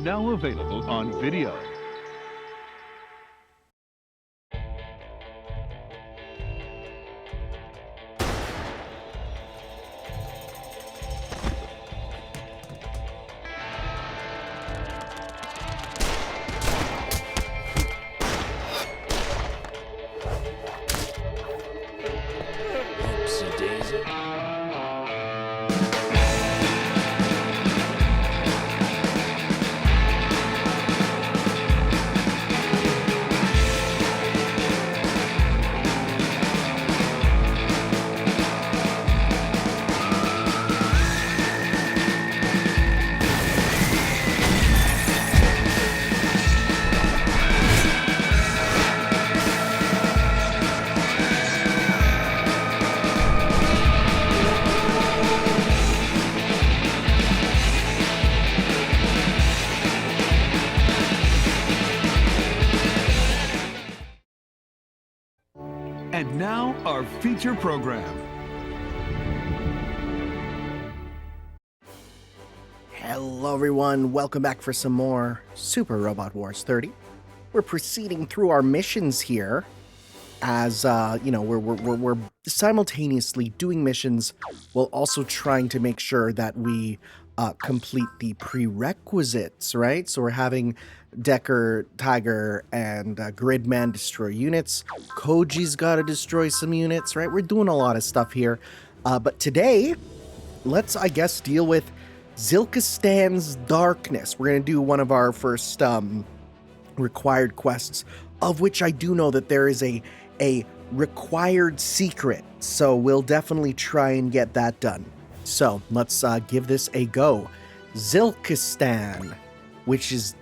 now available on video. And now, our feature program. Hello everyone, welcome back for some more Super Robot Wars 30. We're proceeding through our missions here as, we're simultaneously doing missions while also trying to make sure that we complete the prerequisites, right? So we're having Decker, Tiger, and Gridman destroy units. Koji's got to destroy some units, right? We're doing a lot of stuff here. But today, let's, I guess, deal with Zilkistan's Darkness. We're going to do one of our first required quests, of which I do know that there is a required secret. So we'll definitely try and get that done. So let's give this a go. Zilkistan, which is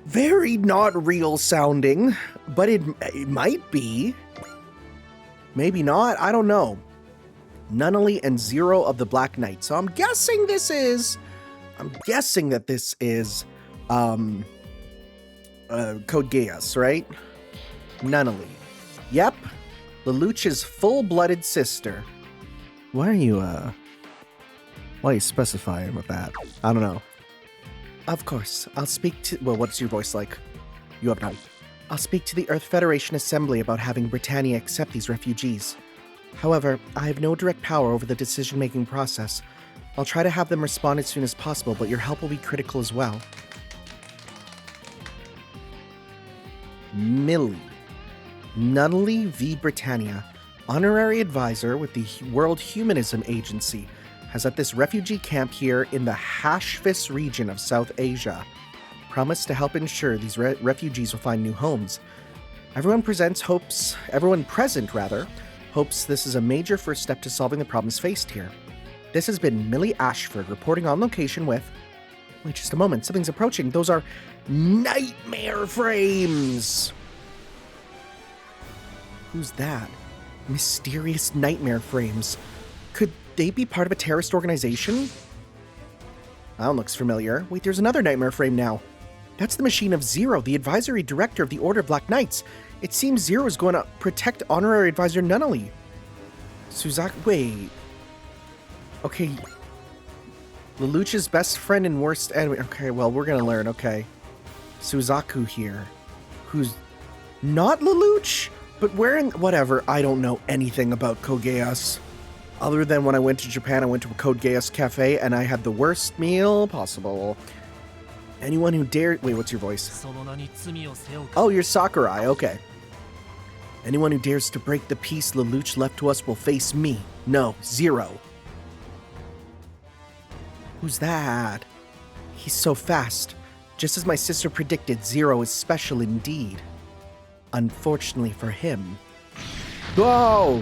very not real sounding, but it might be. Maybe not, I don't know. Nunnally and Zero of the Black Knight. So I'm guessing that this is Code Geass, right? Nunnally. Yep. Lelouch's full-blooded sister. Why are you specifying with that? I don't know. Of course, I'll speak to... Well, what's your voice like? You have none. I'll speak to the Earth Federation Assembly about having Britannia accept these refugees. However, I have no direct power over the decision-making process. I'll try to have them respond as soon as possible, but your help will be critical as well. Millie. Nunnally v. Britannia, honorary advisor with the World Humanism Agency, has at this refugee camp here in the Hashvis region of South Asia. Promised to help ensure these refugees will find new homes. Everyone present hopes this is a major first step to solving the problems faced here. This has been Millie Ashford reporting on location with... Wait just a moment, something's approaching. Those are nightmare frames! Who's that? Mysterious nightmare frames. Could they be part of a terrorist organization? That one looks familiar. Wait, there's another nightmare frame now. That's the machine of Zero, the advisory director of the Order of Black Knights. It seems Zero is going to protect honorary advisor Nunnally. Wait. Okay. Lelouch's best friend and worst enemy. Okay, well, we're going to learn, okay. Suzaku here. Who's not Lelouch? But wearing... Whatever, I don't know anything about Code Geass. Other than when I went to Japan, I went to a Code Geass cafe, and I had the worst meal possible. Anyone who dared... Wait, what's your voice? Oh, you're Sakurai, okay. Anyone who dares to break the peace Lelouch left to us will face me. No, Zero. Who's that? He's so fast. Just as my sister predicted, Zero is special indeed. Unfortunately for him. Whoa!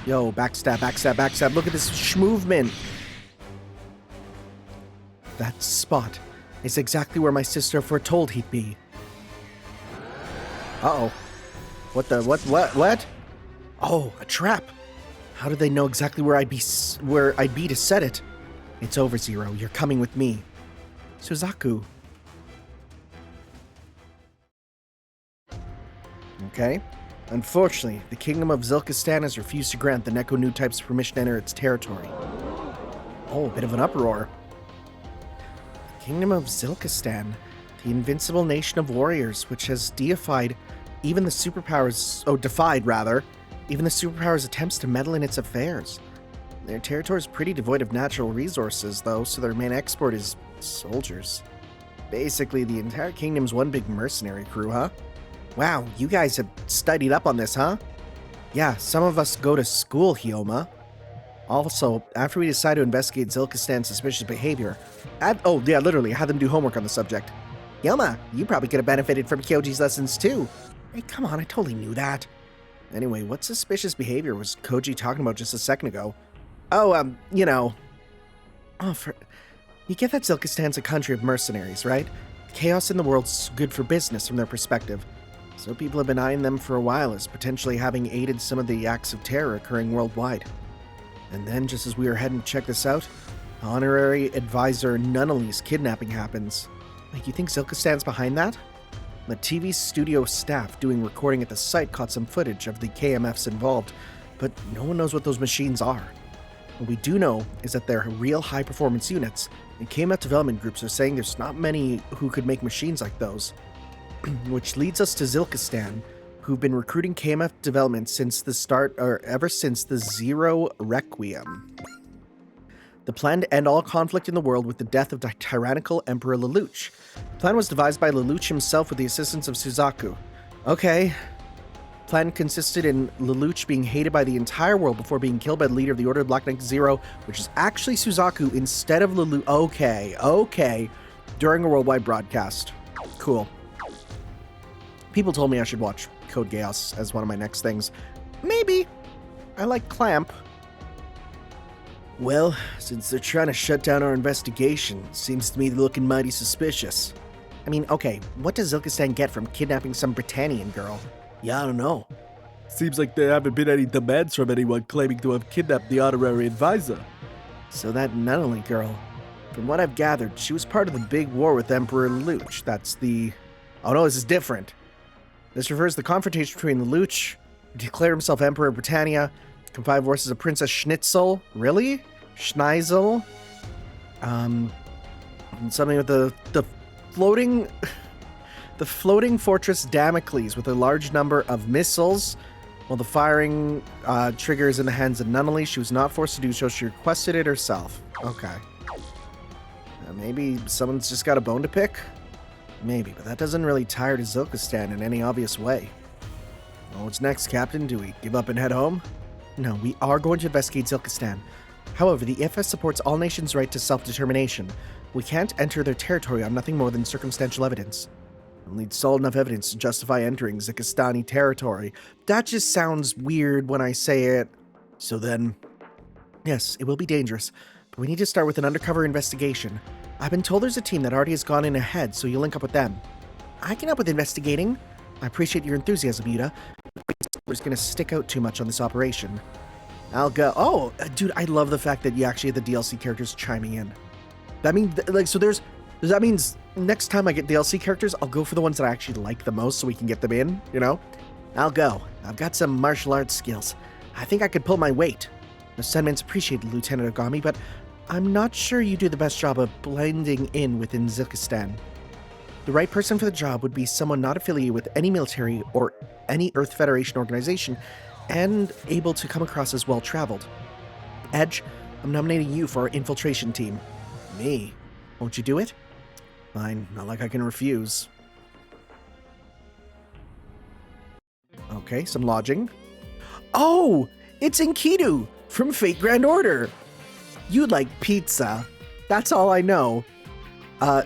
Yo, backstab, backstab, backstab. Look at this movement. That spot is exactly where my sister foretold he'd be. Uh-oh. What? Oh, a trap. How did they know exactly where I'd be to set it? It's over, Zero. You're coming with me. Suzaku. Okay. Unfortunately, the Kingdom of Zilkistan has refused to grant the Neco new types permission to enter its territory. Oh, a bit of an uproar. Kingdom of Zilkistan, the invincible nation of warriors, which has defied even the superpowers' attempts to meddle in its affairs. Their territory is pretty devoid of natural resources, though, so their main export is soldiers. Basically, the entire kingdom's one big mercenary crew, huh? Wow, you guys have studied up on this, huh? Yeah, some of us go to school, Hyoma. Also, after we decide to investigate Zilkistan's suspicious behavior, I had them do homework on the subject. Hyoma, you probably could have benefited from Kyoji's lessons too. Hey, come on, I totally knew that. Anyway, what suspicious behavior was Koji talking about just a second ago? Oh, you know. You get that Zilkistan's a country of mercenaries, right? Chaos in the world's good for business from their perspective. So people have been eyeing them for a while as potentially having aided some of the acts of terror occurring worldwide. And then, just as we were heading to check this out, honorary advisor Nunnally's kidnapping happens. Like, you think Zilkistan's behind that? The TV studio staff doing recording at the site caught some footage of the KMFs involved, but no one knows what those machines are. What we do know is that they're real high-performance units, and KMF development groups are saying there's not many who could make machines like those. Which leads us to Zilkistan, who've been recruiting KMF development ever since the Zero Requiem. The plan to end all conflict in the world with the death of the tyrannical Emperor Lelouch. The plan was devised by Lelouch himself with the assistance of Suzaku. Okay. Plan consisted in Lelouch being hated by the entire world before being killed by the leader of the Order of Black Knight Zero, which is actually Suzaku instead of Lelouch. Okay. During a worldwide broadcast. Cool. People told me I should watch Code Geass as one of my next things. Maybe. I like Clamp. Well, since they're trying to shut down our investigation, seems to me they're looking mighty suspicious. I mean, okay, what does Zilkistan get from kidnapping some Britannian girl? Yeah, I don't know. Seems like there haven't been any demands from anyone claiming to have kidnapped the honorary advisor. So that Nunnally girl, from what I've gathered, she was part of the big war with Emperor Lelouch. That's the... Oh no, this is different. This refers to the confrontation between Lelouch, who declared himself Emperor of Britannia, combined forces of Princess Schnitzel. Really? Schneisel? And something with the floating... The floating fortress Damocles with a large number of missiles. While the firing trigger is in the hands of Nunnally, she was not forced to do so. She requested it herself. Okay. Maybe someone's just got a bone to pick? Maybe, but that doesn't really tie her to Zilkistan in any obvious way. Well, what's next, Captain? Do we give up and head home? No, we are going to investigate Zilkistan. However, the EFS supports all nations' right to self-determination. We can't enter their territory on nothing more than circumstantial evidence. We'll need solid enough evidence to justify entering Zilkistani territory. That just sounds weird when I say it. So then... Yes, it will be dangerous, but we need to start with an undercover investigation. I've been told there's a team that already has gone in ahead, so you'll link up with them. I can help with investigating. I appreciate your enthusiasm, Yuta. We're just gonna stick out too much on this operation. I'll go. Oh, dude, I love the fact that you actually had the DLC characters chiming in. That means, that means next time I get DLC characters, I'll go for the ones that I actually like the most so we can get them in, you know? I'll go. I've got some martial arts skills. I think I could pull my weight. The sentiments appreciated, Lieutenant Ogami, but I'm not sure you do the best job of blending in within Zilkistan. The right person for the job would be someone not affiliated with any military or any Earth Federation organization and able to come across as well-traveled. Edge, I'm nominating you for our infiltration team. Me? Won't you do it? Fine, not like I can refuse. Okay, some lodging. Oh! It's Enkidu from Fate Grand Order! You'd like pizza. That's all I know.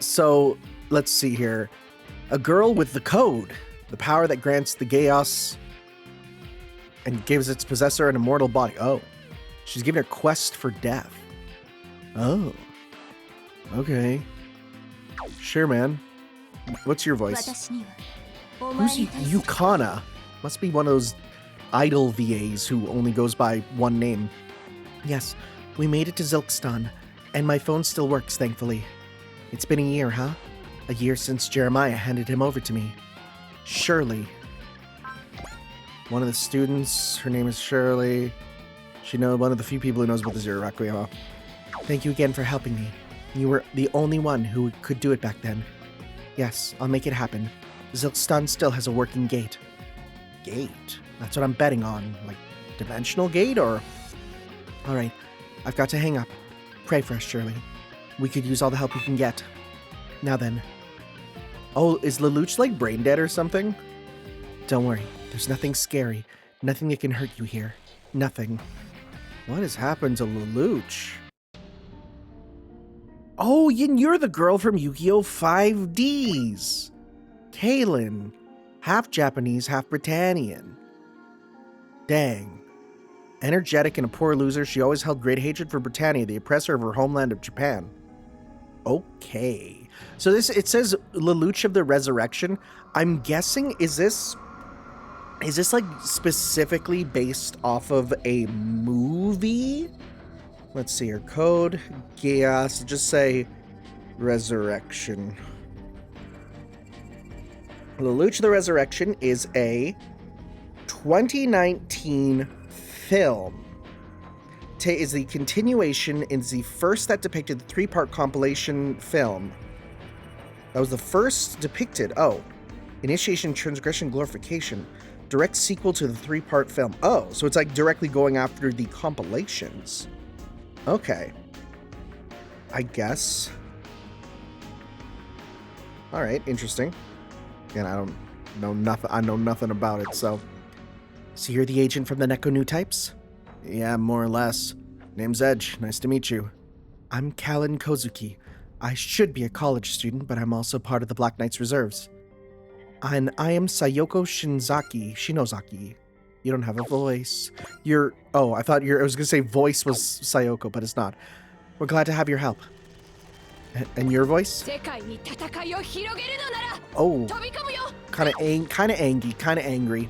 So, let's see here. A girl with the code. The power that grants the Geass and gives its possessor an immortal body. Oh. She's given a quest for death. Oh. Okay. Sure, man. What's your voice? Who's Yukana? Must be one of those idol VAs who only goes by one name. Yes, we made it to Zilkistan, and my phone still works, thankfully. It's been a year, huh? A year since Jeremiah handed him over to me. Shirley. One of the students, her name is Shirley. She knows one of the few people who knows about the Zero Requiem. Thank you again for helping me. You were the only one who could do it back then. Yes, I'll make it happen. Zilkstan still has a working gate. Gate? That's what I'm betting on. Like, dimensional gate, or... Alright, I've got to hang up. Pray for us, Shirley. We could use all the help we can get. Now then. Oh, is Lelouch like brain dead or something? Don't worry, there's nothing scary. Nothing that can hurt you here. Nothing. What has happened to Lelouch? Oh, you're the girl from Yu-Gi-Oh! 5Ds. Kaylin. Half Japanese, half Britannian. Dang. Energetic and a poor loser, she always held great hatred for Britannia, the oppressor of her homeland of Japan. Okay. So it says Lelouch of the Resurrection. I'm guessing, is this like specifically based off of a movie? Let's see here. Code Geass. Just say Resurrection. Lelouch of the Resurrection is a 2019 film. Is the continuation, is the first that depicted the three-part compilation film. That was the first depicted. Oh. Initiation, Transgression, Glorification. Direct sequel to the three-part film. Oh, so it's like directly going after the compilations. Okay. I guess. Alright, interesting. Again, I don't know nothing. I know nothing about it, so. So you're the agent from the Neco new types? Yeah, more or less. Name's Edge. Nice to meet you. I'm Kallen Kozuki. I should be a college student, but I'm also part of the Black Knights Reserves. And I am Sayoko Shinozaki. You don't have a voice. Oh, I thought I was going to say voice was Sayoko, but it's not. We're glad to have your help. And your voice? Oh, kind of angry.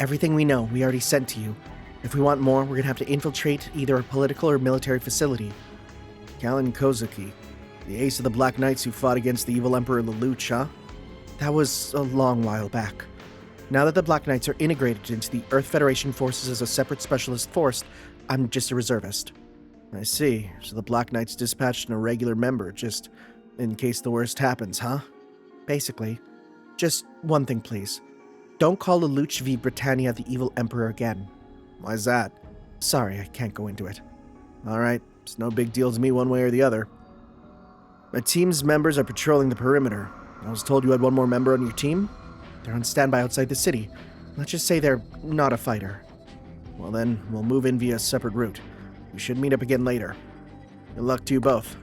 Everything we know, we already sent to you. If we want more, we're going to have to infiltrate either a political or military facility. Kallen Kozuki, the ace of the Black Knights who fought against the evil Emperor Lelouch, huh? That was a long while back. Now that the Black Knights are integrated into the Earth Federation forces as a separate specialist force, I'm just a reservist. I see. So the Black Knights dispatched an irregular member, just in case the worst happens, huh? Basically. Just one thing, please. Don't call Lelouch v. Britannia the evil Emperor again. Why's that? Sorry, I can't go into it. Alright, it's no big deal to me one way or the other. My team's members are patrolling the perimeter. I was told you had one more member on your team? They're on standby outside the city. Let's just say they're not a fighter. Well then, we'll move in via a separate route. We should meet up again later. Good luck to you both.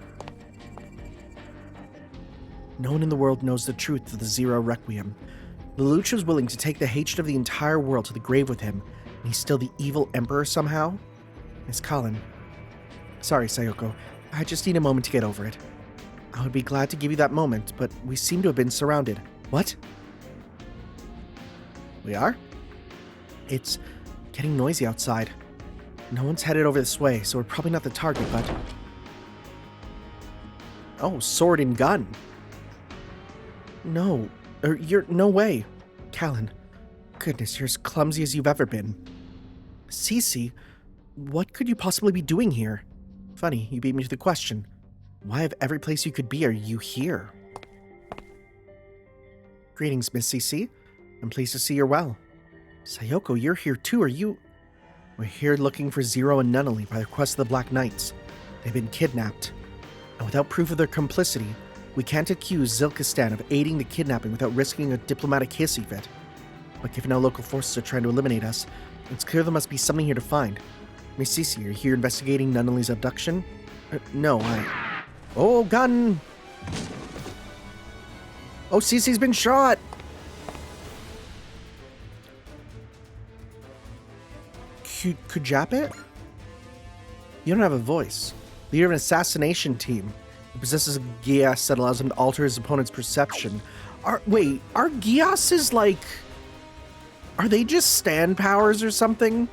No one in the world knows the truth of the Zero Requiem. Lelouch was willing to take the hatred of the entire world to the grave with him, and he's still the evil emperor somehow? Miss Kallen. Sorry, Sayoko. I just need a moment to get over it. I would be glad to give you that moment, but we seem to have been surrounded. What? We are? It's getting noisy outside. No one's headed over this way, so we're probably not the target, but... Oh, sword and gun. No. No way. Kallen. Goodness, you're as clumsy as you've ever been. Cece, what could you possibly be doing here? Funny, you beat me to the question. Why of every place you could be are you here? Greetings, Miss Cece. I'm pleased to see you're well. Sayoko, you're here too, are you... We're here looking for Zero and Nunnally by the request of the Black Knights. They've been kidnapped. And without proof of their complicity, we can't accuse Zilkstan of aiding the kidnapping without risking a diplomatic hissy fit. But given how local forces are trying to eliminate us, it's clear there must be something here to find. Miss Cece, are you here investigating Nunnally's abduction? No, Oh, gun! Oh, Cece's been shot! Kujapit? You don't have a voice. Leader of an assassination team who possesses a Geass that allows him to alter his opponent's perception. Are Geasses like... Are they just stand powers or something?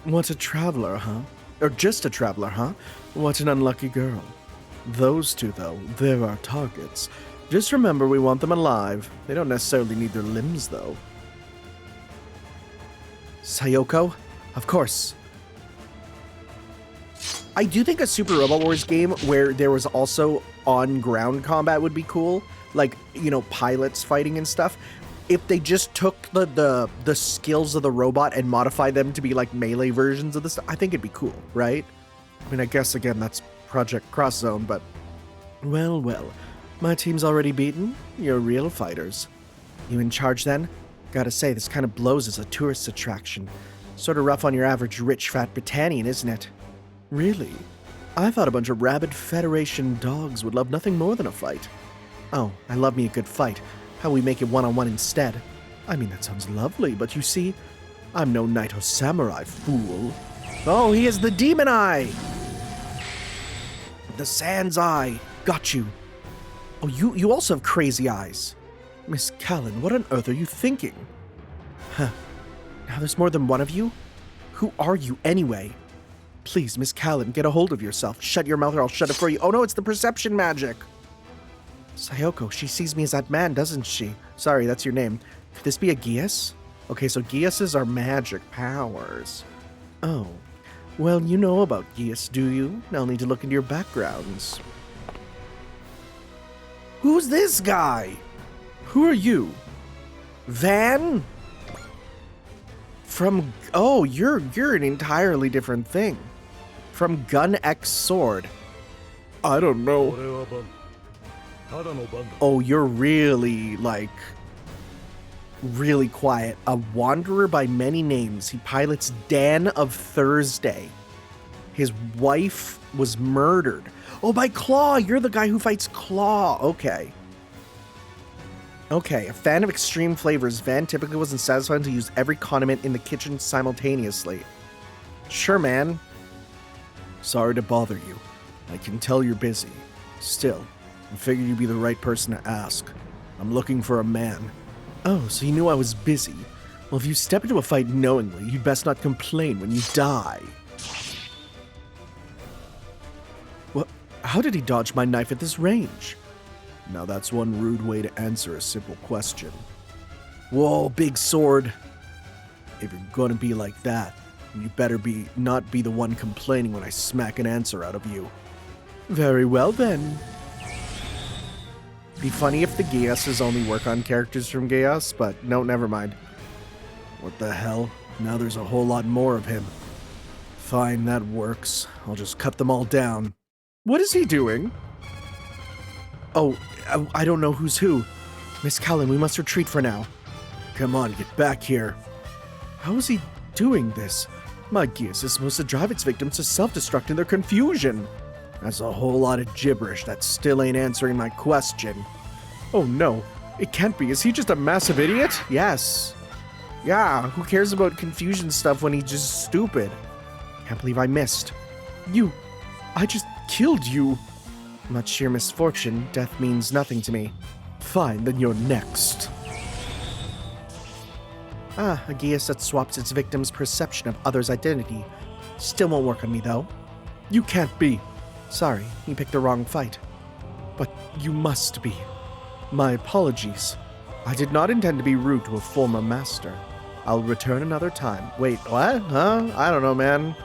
What a traveler, huh? Or just a traveler, huh? What an unlucky girl. Those two, though, they're our targets. Just remember we want them alive. They don't necessarily need their limbs, though. Sayoko? Of course. I do think a Super Robot Wars game where there was also on-ground combat would be cool. Like, you know, pilots fighting and stuff. If they just took the skills of the robot and modified them to be like melee versions of this, I think it'd be cool, right? I mean, I guess, again, that's Project Cross Zone, but... Well, well. My team's already beaten. You're real fighters. You in charge, then? Gotta say, this kind of blows as a tourist attraction. Sort of rough on your average rich, fat Britannian, isn't it? Really? I thought a bunch of rabid Federation dogs would love nothing more than a fight. Oh, I love me a good fight. How we make it one-on-one instead? I mean, that sounds lovely, but you see, I'm no knight or samurai, fool. Oh, he is the Demon Eye! The Sans Eye. Got you. Oh, you also have crazy eyes. Miss Callan, what on earth are you thinking? Huh. Now there's more than one of you? Who are you, anyway? Please, Miss Callan, get a hold of yourself. Shut your mouth or I'll shut it for you. Oh no, it's the perception magic. Sayoko, she sees me as that man, doesn't she? Sorry, that's your name. Could this be a Geas? Okay, so Geases are magic powers. Oh. Well, you know about Geas, do you? I'll need to look into your backgrounds. Who's this guy? Who are you? Van? From... Oh, you're an entirely different thing. From Gun X Sword. I don't know. Oh, you're really, like... really quiet. A wanderer by many names. He pilots Dan of Thursday. His wife was murdered. Oh, by Claw! You're the guy who fights Claw. Okay. Okay, a fan of extreme flavors, Van typically wasn't satisfied to use every condiment in the kitchen simultaneously. Sure, man. Sorry to bother you. I can tell you're busy. Still, I figured you'd be the right person to ask. I'm looking for a man. Oh, so you knew I was busy. Well, if you step into a fight knowingly, you'd best not complain when you die. What? How did he dodge my knife at this range? Now that's one rude way to answer a simple question. Whoa, big sword. If you're gonna be like that, you better not be the one complaining when I smack an answer out of you. Very well then. Be funny if the Geases only work on characters from Geas, but no, never mind. What the hell? Now there's a whole lot more of him. Fine, that works. I'll just cut them all down. What is he doing? Oh, I don't know who's who. Miss Callan, we must retreat for now. Come on, get back here. How is he doing this? My Geas is supposed to drive its victims to self-destruct in their confusion. That's a whole lot of gibberish that still ain't answering my question. Oh no, it can't be. Is he just a massive idiot? Yes. Yeah, who cares about confusion stuff when he's just stupid? Can't believe I missed. I just killed you. Much sheer misfortune, death means nothing to me. Fine, then you're next. Ah, a Geas that swaps its victim's perception of others' identity. Still won't work on me, though. You can't be. Sorry, you picked the wrong fight. But you must be. My apologies. I did not intend to be rude to a former master. I'll return another time. Wait, what? Huh? I don't know, man.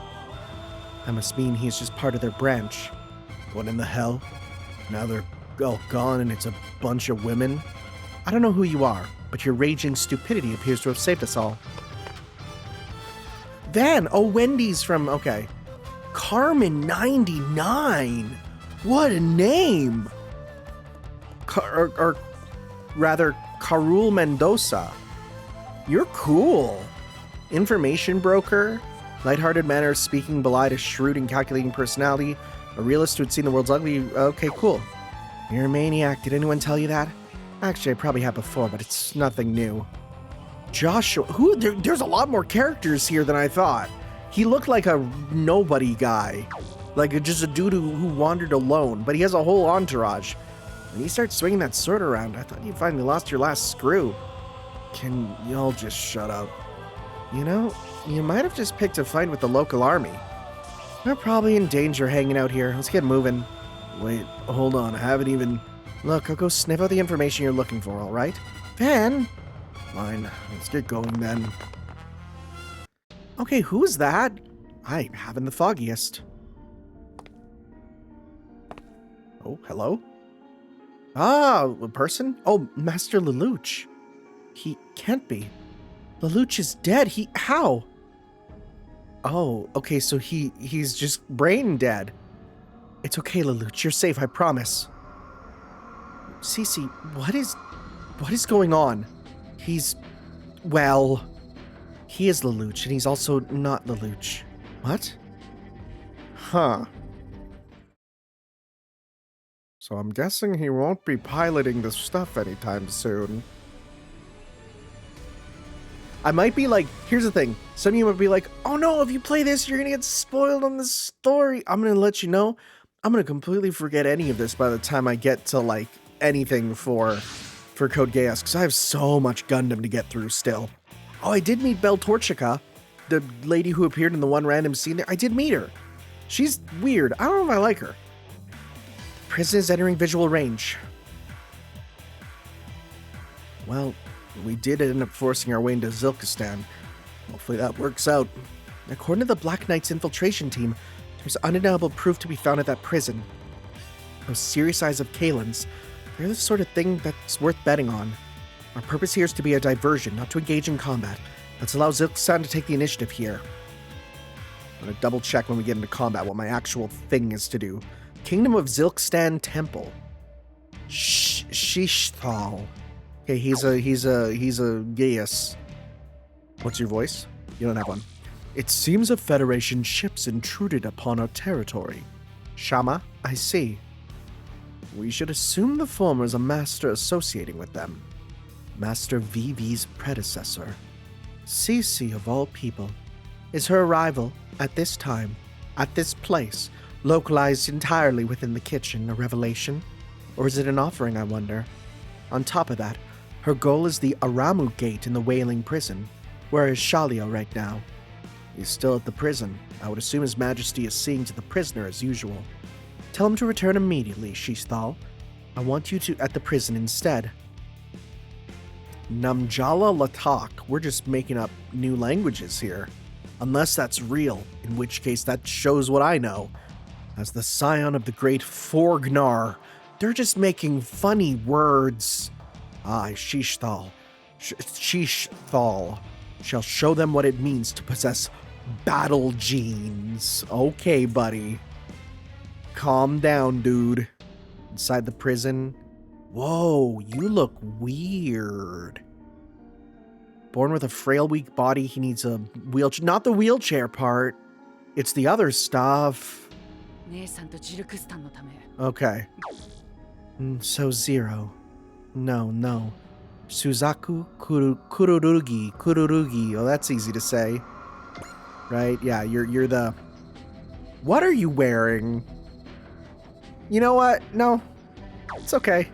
That must mean he's just part of their branch. What in the hell? Now they're all gone and it's a bunch of women? I don't know who you are, but your raging stupidity appears to have saved us all. Van! Oh, Wendy's from... Okay. Carmen 99! What a name! Or rather, Carul Mendoza. You're cool. Information broker, lighthearted manner of speaking belied a shrewd and calculating personality, a realist who had seen the world's ugly... Okay, cool. You're a maniac. Did anyone tell you that? Actually, I probably have before, but it's nothing new. Joshua... There's a lot more characters here than I thought. He looked like a nobody guy. Like just a dude who wandered alone, but he has a whole entourage. When he starts swinging that sword around, I thought you finally lost your last screw. Can y'all just shut up? You know, you might have just picked a fight with the local army. They're probably in danger hanging out here. Let's get moving. Wait, hold on. I haven't even... Look, I'll go sniff out the information you're looking for, alright? Van? Fine. Let's get going then. Okay, who's that? I haven't the foggiest. Oh, hello? Ah, a person? Oh, Master Lelouch. He can't be. Lelouch is dead. How? Oh, okay, so he's just brain dead. It's okay, Lelouch. You're safe, I promise. Cece, what is going on? Well, he is Lelouch, and he's also not Lelouch. What? Huh. So I'm guessing he won't be piloting this stuff anytime soon. I might be like, here's the thing. Some of you might be like, oh no, if you play this, you're gonna get spoiled on the story. I'm gonna let you know, I'm gonna completely forget any of this by the time I get to like anything for Code Geass, because I have so much Gundam to get through still. Oh, I did meet Belle Torchica, the lady who appeared in the one random scene there. I did meet her. She's weird. I don't know if I like her. Prison is entering visual range. Well, we did end up forcing our way into Zilkistan. Hopefully that works out. According to the Black Knight's infiltration team, there's undeniable proof to be found at that prison. Those serious eyes of Kalen's, they're the sort of thing that's worth betting on. Our purpose here is to be a diversion, not to engage in combat. Let's allow Zilkistan to take the initiative here. I'm gonna double check when we get into combat what my actual thing is to do. Kingdom of Zilkistan Temple. Shishthal. Okay, he's a Geass. What's your voice? You don't have one. It seems a Federation ship's intruded upon our territory. Shama, I see. We should assume the former is a master associating with them. Master VV's predecessor. Cece of all people. Is her arrival, at this time, at this place, localized entirely within the kitchen, a revelation? Or is it an offering, I wonder? On top of that, her goal is the Aramu Gate in the Wailing Prison. Where is Shalio right now? He's still at the prison. I would assume His Majesty is seeing to the prisoner as usual. Tell him to return immediately, Shishthal. I want you to at the prison instead. Namjala Latak. We're just making up new languages here. Unless that's real, in which case that shows what I know. As the scion of the great Forgnar, they're just making funny words. I, Shishthal, shall show them what it means to possess battle genes. Okay, buddy. Calm down, dude. Inside the prison. Whoa, you look weird. Born with a frail, weak body, he needs a wheelchair. Not the wheelchair part. It's the other stuff. Okay. So Zero. No. Suzaku Kururugi. Oh, that's easy to say. Right? Yeah, you're the... What are you wearing? You know what? No. It's okay.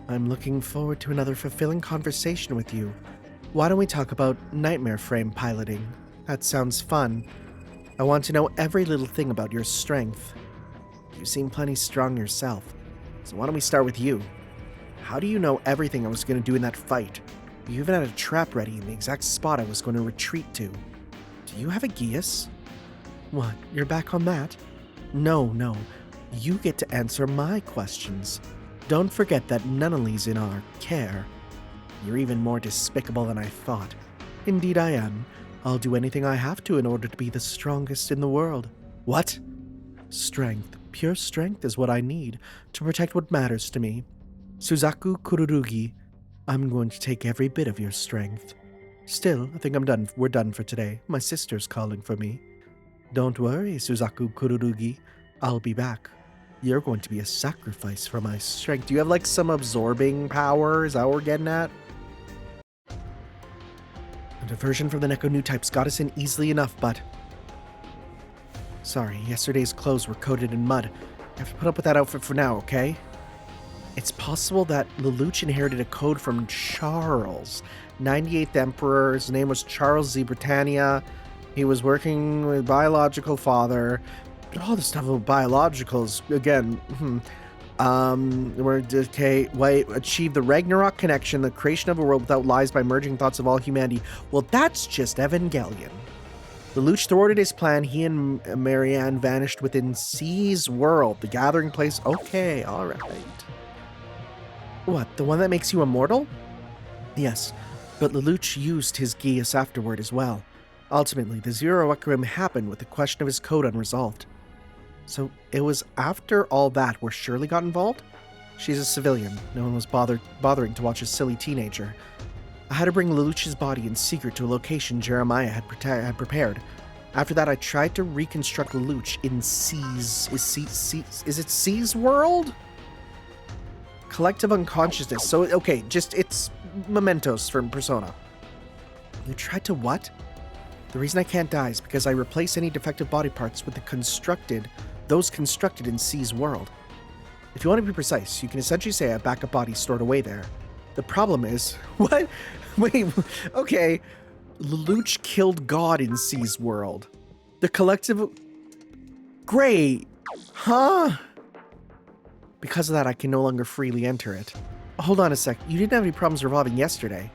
I'm looking forward to another fulfilling conversation with you. Why don't we talk about Nightmare Frame piloting? That sounds fun. I want to know every little thing about your strength. You seem plenty strong yourself, so why don't we start with you? How do you know everything I was going to do in that fight? You even had a trap ready in the exact spot I was going to retreat to. Do you have a Geass? What, you're back on that? No. You get to answer my questions. Don't forget that Nunnally's in our care. You're even more despicable than I thought. Indeed I am. I'll do anything I have to in order to be the strongest in the world. What? Strength. Pure strength is what I need to protect what matters to me. Suzaku Kururugi, I'm going to take every bit of your strength. Still, I think I'm done. We're done for today. My sister's calling for me. Don't worry, Suzaku Kururugi. I'll be back. You're going to be a sacrifice for my strength. Do you have like some absorbing power? Is that what we're getting at? A diversion from the Neco new types got us in easily enough, but... Sorry, yesterday's clothes were coated in mud. I have to put up with that outfit for now, okay? It's possible that Lelouch inherited a code from Charles, 98th Emperor. His name was Charles Z. Britannia. He was working with biological father. All the stuff about biologicals, again, achieve the Ragnarok connection, the creation of a world without lies by merging thoughts of all humanity. Well, that's just Evangelion. Lelouch thwarted his plan. He and Marianne vanished within C's world, the gathering place. Okay, alright. What, the one that makes you immortal? Yes, but Lelouch used his geas afterward as well. Ultimately, the Zero Equilibrium happened with the question of his code unresolved. So it was after all that where Shirley got involved? She's a civilian. No one was bothering to watch a silly teenager. I had to bring Lelouch's body in secret to a location Jeremiah had prepared. After that, I tried to reconstruct Lelouch in C's... Is it C's world? Collective unconsciousness. So, okay, it's mementos from Persona. You tried to what? The reason I can't die is because I replace any defective body parts with those constructed in C's world. If you want to be precise, you can essentially say I have backup bodies stored away there. The problem is... What? Wait, okay. Lelouch killed God in C's world. The collective... Great. Huh? Because of that, I can no longer freely enter it. Hold on a sec. You didn't have any problems revolving yesterday.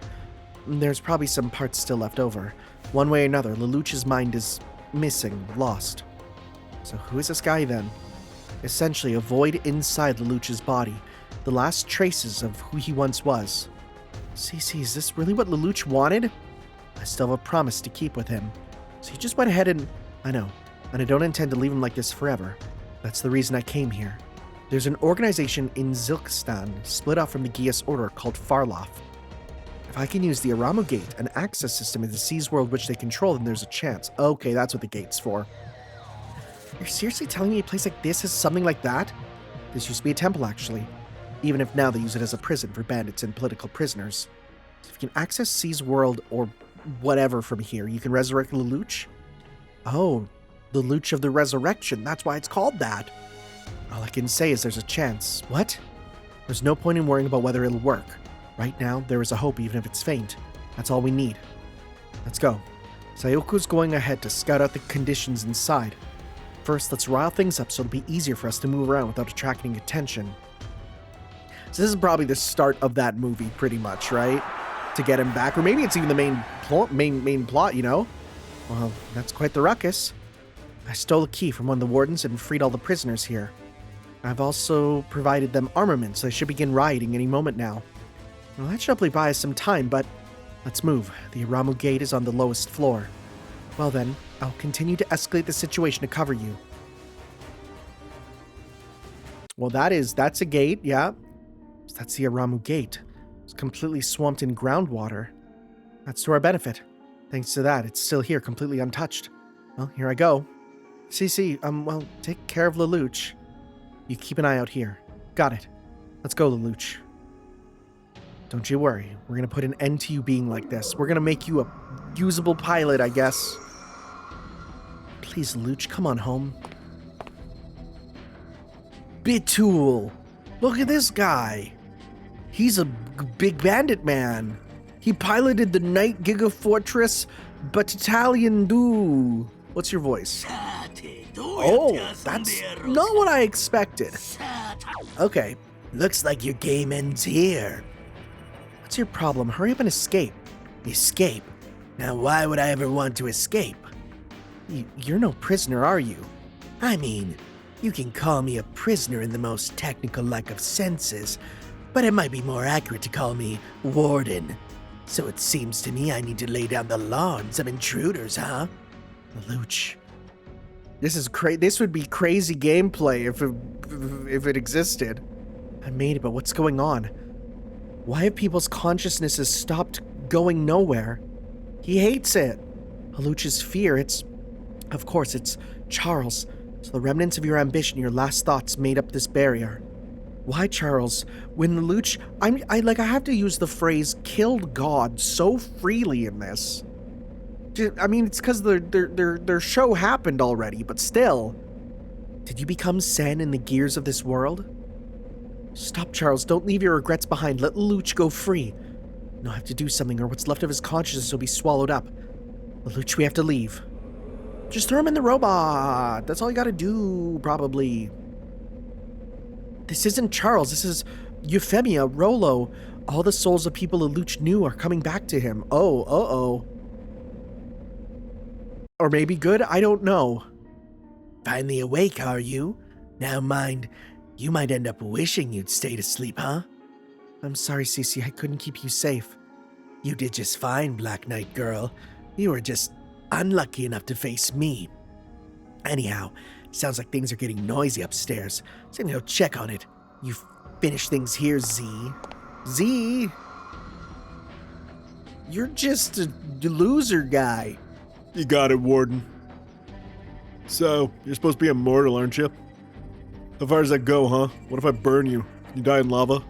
There's probably some parts still left over. One way or another, Lelouch's mind is missing, lost. So who is this guy then? Essentially, a void inside Lelouch's body. The last traces of who he once was. CC, is this really what Lelouch wanted? I still have a promise to keep with him. So he just went ahead and... I know. And I don't intend to leave him like this forever. That's the reason I came here. There's an organization in Zilkstan, split off from the Gias Order, called Farloff. If I can use the Aramu Gate, an access system in the C's world which they control, then there's a chance. Okay, that's what the gate's for. You're seriously telling me a place like this has something like that? This used to be a temple, actually. Even if now they use it as a prison for bandits and political prisoners. So if you can access C's world or whatever from here, you can resurrect Lelouch? Oh, the Lelouch of the Resurrection. That's why it's called that. All I can say is there's a chance. What? There's no point in worrying about whether it'll work. Right now, there is a hope even if it's faint. That's all we need. Let's go. Sayoko's going ahead to scout out the conditions inside. First, let's rile things up so it'll be easier for us to move around without attracting attention. So this is probably the start of that movie, pretty much, right? To get him back, or maybe it's even the main plot, you know? Well, that's quite the ruckus. I stole a key from one of the wardens and freed all the prisoners here. I've also provided them armament, so they should begin rioting any moment now. Well, that should hopefully buy us some time, but let's move. The Aramu Gate is on the lowest floor. Well then, I'll continue to escalate the situation to cover you. Well, that's a gate, yeah. That's the Aramu Gate. It's completely swamped in groundwater. That's to our benefit. Thanks to that, it's still here, completely untouched. Well, here I go. CC, well, take care of Lelouch. You keep an eye out here. Got it. Let's go, Lelouch. Don't you worry. We're gonna put an end to you being like this. We're gonna make you a usable pilot, I guess. Please, Lelouch, come on home. Bitool! Look at this guy. He's a big bandit man. He piloted the Night Gigafortress Battalion Do. What's your voice? Oh, that's not what I expected. Okay, looks like your game ends here. What's your problem? Hurry up and escape. Escape? Now why would I ever want to escape? You're no prisoner, are you? I mean, you can call me a prisoner in the most technical-like of senses, but it might be more accurate to call me warden. So it seems to me I need to lay down the law on some intruders, huh? Lelouch. This would be crazy gameplay if it existed. I made it, but what's going on? Why have people's consciousnesses stopped going nowhere? He hates it. Lelouch's fear, of course, it's Charles. So the remnants of your ambition, your last thoughts made up this barrier. Why Charles? When Lelouch, I have to use the phrase killed God so freely in this. I mean, it's because their show happened already, but still. Did you become Sen in the gears of this world? Stop, Charles. Don't leave your regrets behind. Let Lelouch go free. No, I have to do something, or what's left of his consciousness will be swallowed up. Lelouch, we have to leave. Just throw him in the robot. That's all you gotta do, probably. This isn't Charles. This is Euphemia, Rollo. All the souls of people Lelouch knew are coming back to him. Oh, uh-oh. Or maybe good, I don't know. Finally awake, are you? Now mind, you might end up wishing you'd stayed asleep, huh? I'm sorry, Cece, I couldn't keep you safe. You did just fine, Black Knight girl. You were just unlucky enough to face me. Anyhow, sounds like things are getting noisy upstairs, so I'm gonna go check on it. You finish things here, Z. Z? You're just a loser guy. You got it, Warden. So, you're supposed to be immortal, aren't you? How far does that go, huh? What if I burn you? You die in lava?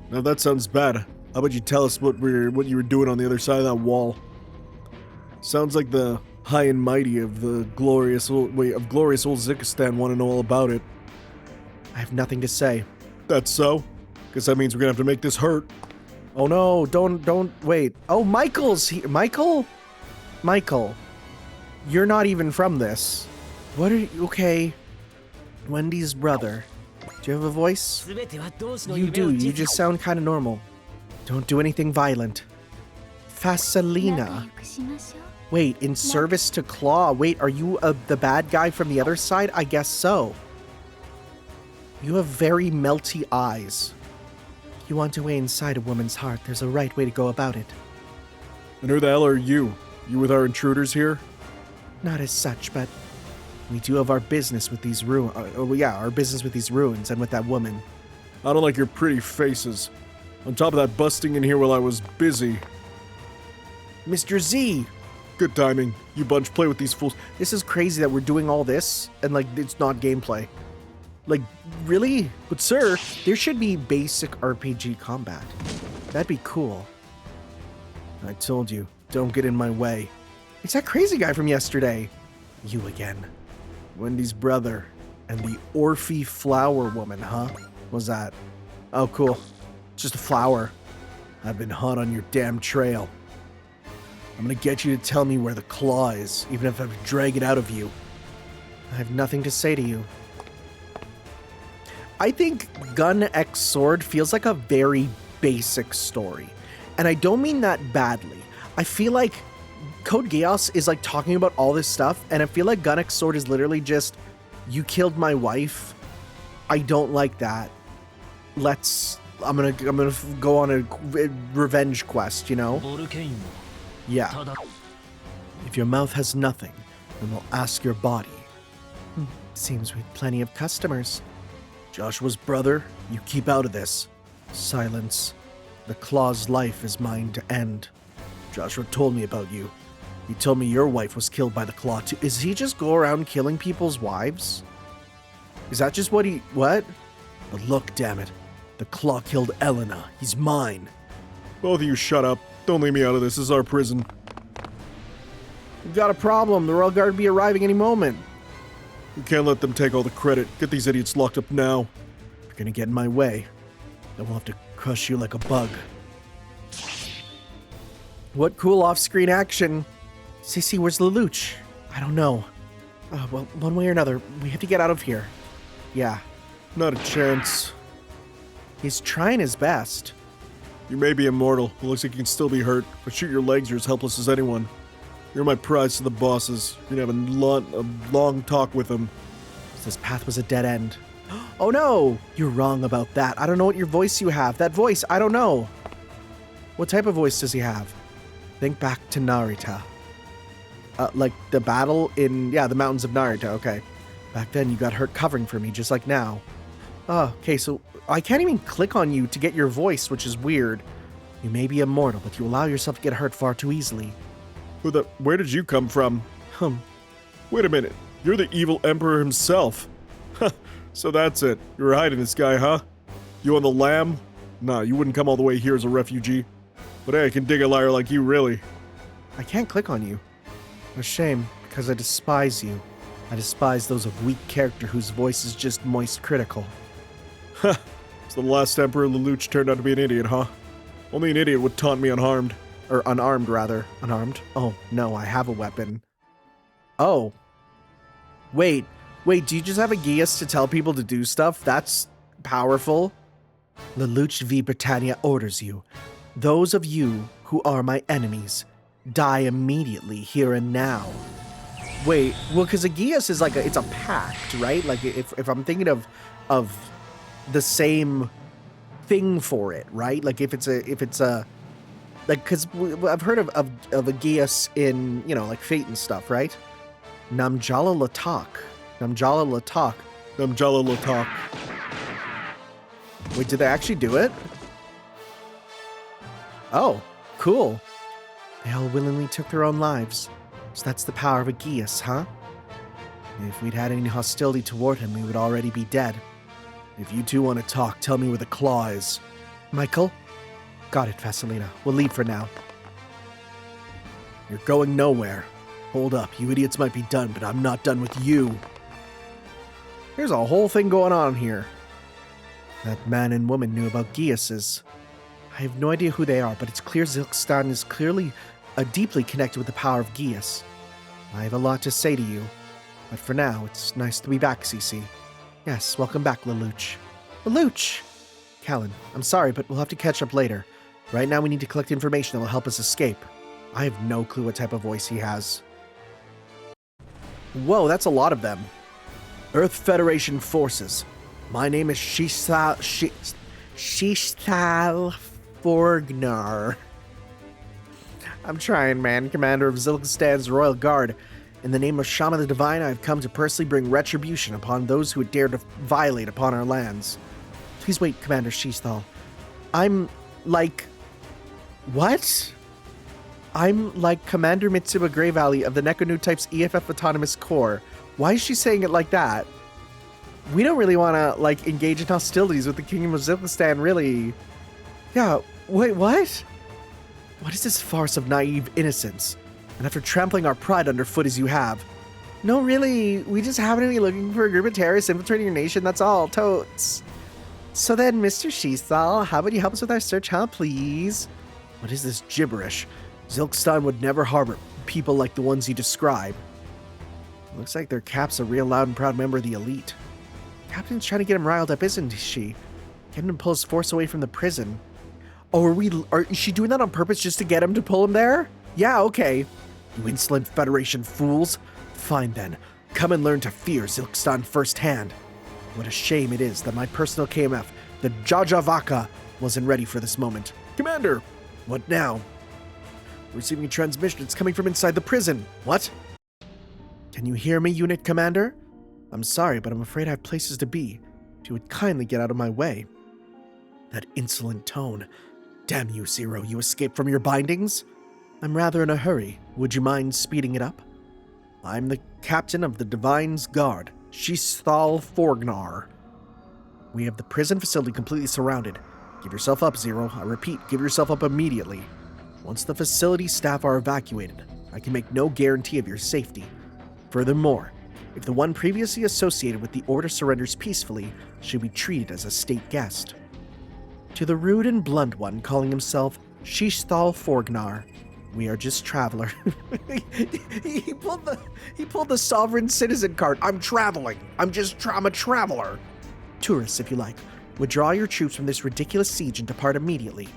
Now that sounds bad. How about you tell us what you were doing on the other side of that wall? Sounds like the high and mighty of the glorious old Zikistan want to know all about it. I have nothing to say. That's so? Guess that means we're gonna have to make this hurt. Oh no, don't, wait. Oh, Michael's here. Michael? Michael, you're not even from this. What are you, okay. Wendy's brother. Do you have a voice? You do, you just sound kind of normal. Don't do anything violent. Fasalina. Wait, in service to Claw. Wait, are you the bad guy from the other side? I guess so. You have very melty eyes. If you want to weigh inside a woman's heart, there's a right way to go about it. And who the hell are you? You with our intruders here? Not as such, but we do have our business with these our business with these ruins and with that woman. I don't like your pretty faces. On top of that, busting in here while I was busy. Mr. Z! Good timing. You bunch play with these fools. This is crazy that we're doing all this and, like, it's not gameplay. Like, really? But sir, there should be basic RPG combat. That'd be cool. I told you, don't get in my way. It's that crazy guy from yesterday. You again. Wendy's brother. And the Orphe flower woman, huh? What's that? Oh, cool. Just a flower. I've been hot on your damn trail. I'm gonna get you to tell me where the claw is, even if I have to drag it out of you. I have nothing to say to you. I think Gun X Sword feels like a very basic story. And I don't mean that badly. I feel like Code Geass is like talking about all this stuff, and I feel like Gun X Sword is literally just, you killed my wife. I don't like that. I'm gonna go on a revenge quest, you know? Yeah. If your mouth has nothing, then we'll ask your body. Seems we've plenty of customers. Joshua's brother, you keep out of this. Silence. The Claw's life is mine to end. Joshua told me about you. He told me your wife was killed by the Claw too. Is he just go around killing people's wives? Is that just what? But look, damn it. The Claw killed Elena. He's mine. Both of you shut up. Don't leave me out of this. This is our prison. We've got a problem. The Royal Guard will be arriving any moment. You can't let them take all the credit. Get these idiots locked up now. If you're gonna get in my way, then we'll have to crush you like a bug. What cool off-screen action. Sissy, where's Lelouch? I don't know. Well, one way or another, we have to get out of here. Yeah. Not a chance. He's trying his best. You may be immortal. It looks like you can still be hurt. But shoot your legs, you're as helpless as anyone. You're my prize to the bosses. You're gonna have a long talk with them. This path was a dead end. Oh no! You're wrong about that. I don't know what your voice you have. That voice, I don't know. What type of voice does he have? Think back to Narita. Like the battle in, the mountains of Narita, okay. Back then you got hurt covering for me, just like now. Oh, okay, so I can't even click on you to get your voice, which is weird. You may be immortal, but you allow yourself to get hurt far too easily. Where did you come from? Wait a minute. You're the evil emperor himself. So that's it. You were hiding this guy, huh? You on the lam? Nah, you wouldn't come all the way here as a refugee. But hey, I can dig a liar like you, really. I can't click on you. A shame, because I despise you. I despise those of weak character whose voice is just moist critical. So the last Emperor Lelouch turned out to be an idiot, huh? Only an idiot would taunt me unharmed. Or unarmed, rather. Unarmed? Oh, no, I have a weapon. Oh. Wait, do you just have a Geass to tell people to do stuff? That's powerful. Lelouch v. Britannia orders you. Those of you who are my enemies, die immediately, here and now. Wait, well, because Aegeus is like it's a pact, right? Like if I'm thinking of the same thing for it, right? Like if it's a like, because I've heard of Aegeus in, you know, like Fate and stuff, right? Namjala Latak. Namjala Latak. Namjala Latak. Wait, did they actually do it? Oh, cool. They all willingly took their own lives. So that's the power of Aegeus, huh? If we'd had any hostility toward him, we would already be dead. If you two want to talk, tell me where the claw is. Michael? Got it, Vasilina. We'll leave for now. You're going nowhere. Hold up, you idiots might be done, but I'm not done with you. There's a whole thing going on here. That man and woman knew about Geases. I have no idea who they are, but it's clear Zilkstan is clearly deeply connected with the power of Geas. I have a lot to say to you, but for now, it's nice to be back, Cece. Yes, welcome back, Lelouch. Lelouch! Callan, I'm sorry, but we'll have to catch up later. Right now, we need to collect information that will help us escape. I have no clue what type of voice he has. Whoa, that's a lot of them. Earth Federation Forces. My name is Shishal Forgnar. I'm trying, man. Commander of Zilkistan's Royal Guard. In the name of Shama the Divine, I have come to personally bring retribution upon those who would dare to violate upon our lands. Please wait, Commander Shishal. I'm like... What? I'm like Commander Mitsuba Grey Valley of the Neco Type's EFF Autonomous Corps. Why is she saying it like that? We don't really want to, like, engage in hostilities with the Kingdom of Zilkistan, really. Yeah, wait, what? What is this farce of naive innocence? And after trampling our pride underfoot as you have? No, really, we just happen to be looking for a group of terrorists infiltrating your nation, that's all, totes. So then, Mr. Shithal, how about you help us with our search, huh, please? What is this gibberish? Zilkstan would never harbor people like the ones you describe. Looks like their Cap's a real loud and proud member of the elite. Captain's trying to get him riled up, isn't she? Getting him to pull his force away from the prison. Oh, is she doing that on purpose just to get him to pull him there? Yeah, okay. You insolent Federation fools. Fine then. Come and learn to fear Zilkstan firsthand. What a shame it is that my personal KMF, the Jajavaka, wasn't ready for this moment. Commander! What now? Receiving a transmission. It's coming from inside the prison. What? Can you hear me, Unit Commander? I'm sorry, but I'm afraid I have places to be. If you would kindly get out of my way. That insolent tone. Damn you, Zero. You escaped from your bindings? I'm rather in a hurry. Would you mind speeding it up? I'm the captain of the Divine's Guard, Shithal Forgnar. We have the prison facility completely surrounded. Give yourself up, Zero. I repeat, give yourself up immediately. Once the facility staff are evacuated, I can make no guarantee of your safety. Furthermore, if the one previously associated with the Order surrenders peacefully, should be treated as a state guest. To the rude and blunt one calling himself Shishthal Forgnar, we are just traveler. he pulled the sovereign citizen card. I'm traveling. I'm a traveler. Tourists, if you like. Withdraw your troops from this ridiculous siege and depart immediately.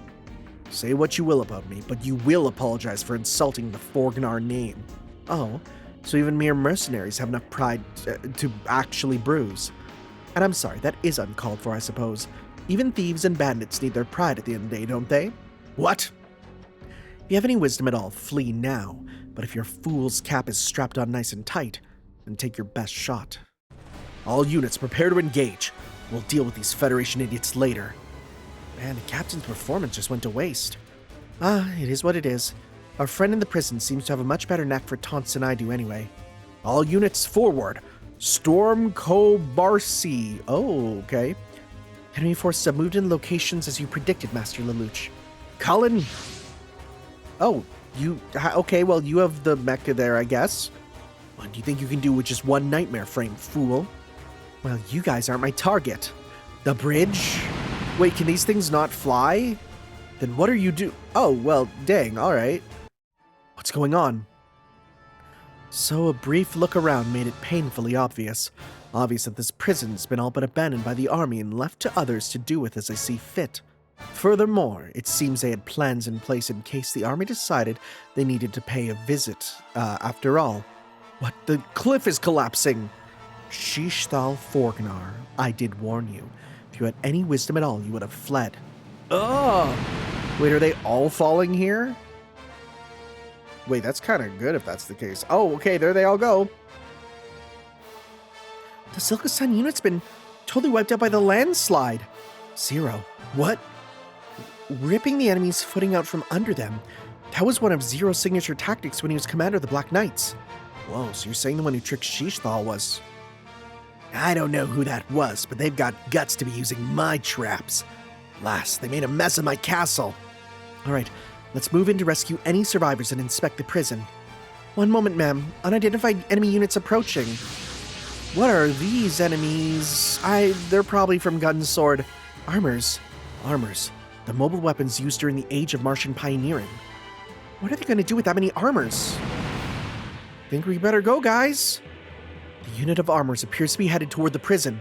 Say what you will about me, but you will apologize for insulting the Forgnar name. Oh, so even mere mercenaries have enough pride to actually bruise. And I'm sorry, that is uncalled for, I suppose. Even thieves and bandits need their pride at the end of the day, don't they? What? If you have any wisdom at all, flee now. But if your fool's cap is strapped on nice and tight, then take your best shot. All units, prepare to engage. We'll deal with these Federation idiots later. Man, the captain's performance just went to waste. Ah, it is what it is. Our friend in the prison seems to have a much better knack for taunts than I do anyway. All units forward. Storm Kobarsi. Oh, okay. Enemy forces have moved in locations as you predicted, Master Lelouch. Colin. Oh, okay, well, you have the mecha there, I guess. What do you think you can do with just one nightmare frame, fool? Well, you guys aren't my target. The bridge? Wait, can these things not fly? Then what are you do? Oh, well, dang, alright. What's going on? So a brief look around made it painfully obvious. Obvious that this prison's been all but abandoned by the army and left to others to do with as they see fit. Furthermore, it seems they had plans in place in case the army decided they needed to pay a visit. After all, what? The cliff is collapsing! Shishthal Forgnar, I did warn you. If you had any wisdom at all, you would have fled. Oh! Wait, are they all falling here? Wait, that's kind of good if that's the case. Oh, okay, there they all go. The Silka-Sun unit's been totally wiped out by the landslide. Zero. What? Ripping the enemy's footing out from under them. That was one of Zero's signature tactics when he was commander of the Black Knights. Whoa, so you're saying the one who tricked Shishthal was... I don't know who that was, but they've got guts to be using my traps. Last, they made a mess of my castle. All right, let's move in to rescue any survivors and inspect the prison. One moment, ma'am. Unidentified enemy units approaching. What are these enemies? They're probably from Gun Sword. Armors. The mobile weapons used during the age of Martian pioneering. What are they going to do with that many armors? Think we better go, guys. The unit of armors appears to be headed toward the prison.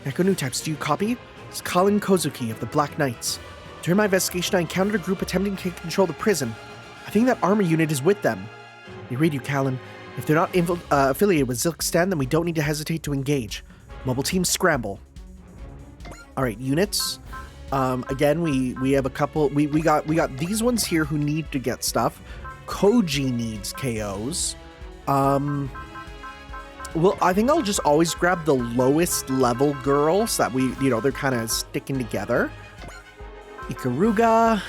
Neko-Types, do you copy? It's Colin Kozuki of the Black Knights. During my investigation, I encountered a group attempting to control the prison. I think that armor unit is with them. We read you, Callan. If they're not affiliated with Zilkstan, then we don't need to hesitate to engage. Mobile teams scramble. All right, units. Again, we have a couple. We got these ones here who need to get stuff. Koji needs KOs. Well, I think I'll just always grab the lowest level girls so that they're kind of sticking together. Ikaruga,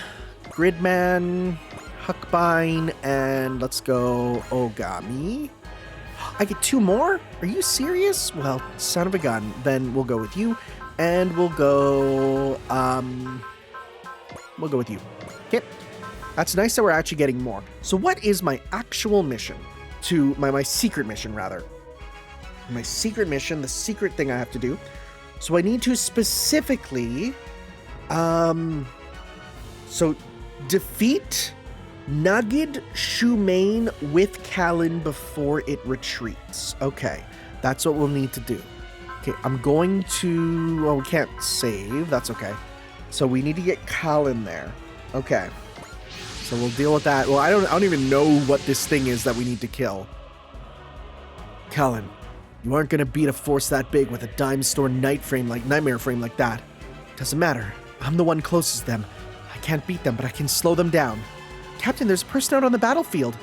Gridman, Huckbine, and let's go Ogami. I get 2 more? Are you serious? Well, son of a gun. Then we'll go with you, and we'll go with you. Okay. That's nice that we're actually getting more. So what is my actual mission? My secret mission, rather. My secret mission, the secret thing I have to do. So I need to specifically, so defeat Nugget Shumain with Callan before it retreats. Okay, that's what we'll need to do. Okay, I'm going to, well, we can't save, that's okay. So we need to get Callan there. Okay, so we'll deal with that. Well, I don't even know what this thing is that we need to kill. Callan. You aren't gonna beat a force that big with a dime store nightmare frame like that. Doesn't matter. I'm the one closest to them. I can't beat them, but I can slow them down. Captain, there's a person out on the battlefield.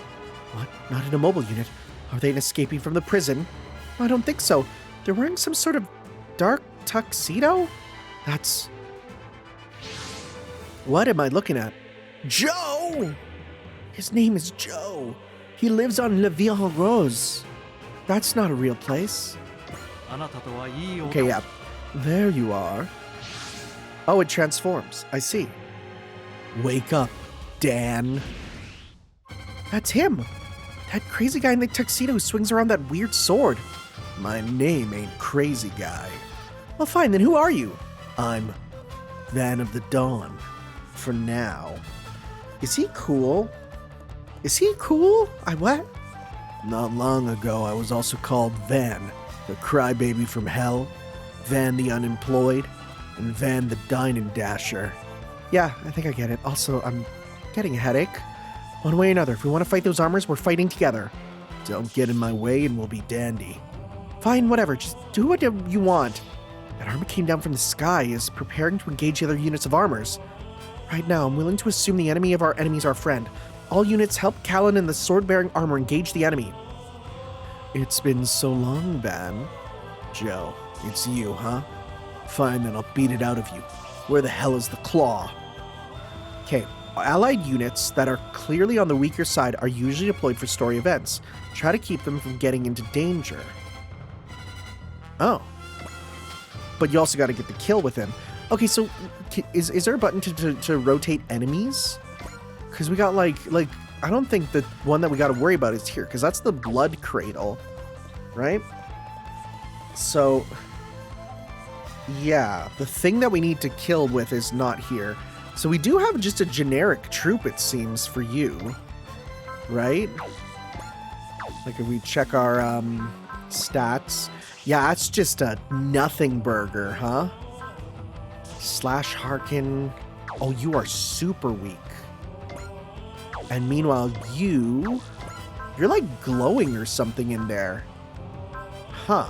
What? Not in a mobile unit? Are they escaping from the prison? I don't think so. They're wearing some sort of dark tuxedo? That's... What am I looking at? Joe! His name is Joe. He lives on La Ville Rose. That's not a real place. Okay, yeah. There you are. Oh, it transforms. I see. Wake up, Dan. That's him. That crazy guy in the tuxedo who swings around that weird sword. My name ain't Crazy Guy. Well, fine, then who are you? I'm Van of the Dawn. For now. Is he cool? Is he cool? What? Not long ago, I was also called Van, the crybaby from hell, Van the unemployed, and Van the dining dasher. Yeah, I think I get it. Also, I'm getting a headache. One way or another, if we want to fight those armors, we're fighting together. Don't get in my way and we'll be dandy. Fine, whatever, just do what you want. That armor came down from the sky, is preparing to engage the other units of armors. Right now, I'm willing to assume the enemy of our enemy is our friend. All units help Callan and the sword-bearing armor engage the enemy. It's been so long, Van. Joe, it's you, huh? Fine, then I'll beat it out of you. Where the hell is the claw? Okay, allied units that are clearly on the weaker side are usually deployed for story events. Try to keep them from getting into danger. Oh. But you also got to get the kill with him. Okay, so is there a button to rotate enemies? Because we got like I don't think the one that we got to worry about is here, because that's the blood cradle, right? So yeah, the thing that we need to kill with is not here. So we do have just a generic troop, it seems, for you, right? Like if we check our stats, yeah, it's just a nothing burger, huh? Slash Harkin. Oh, you are super weak. And meanwhile, you're like glowing or something in there. Huh.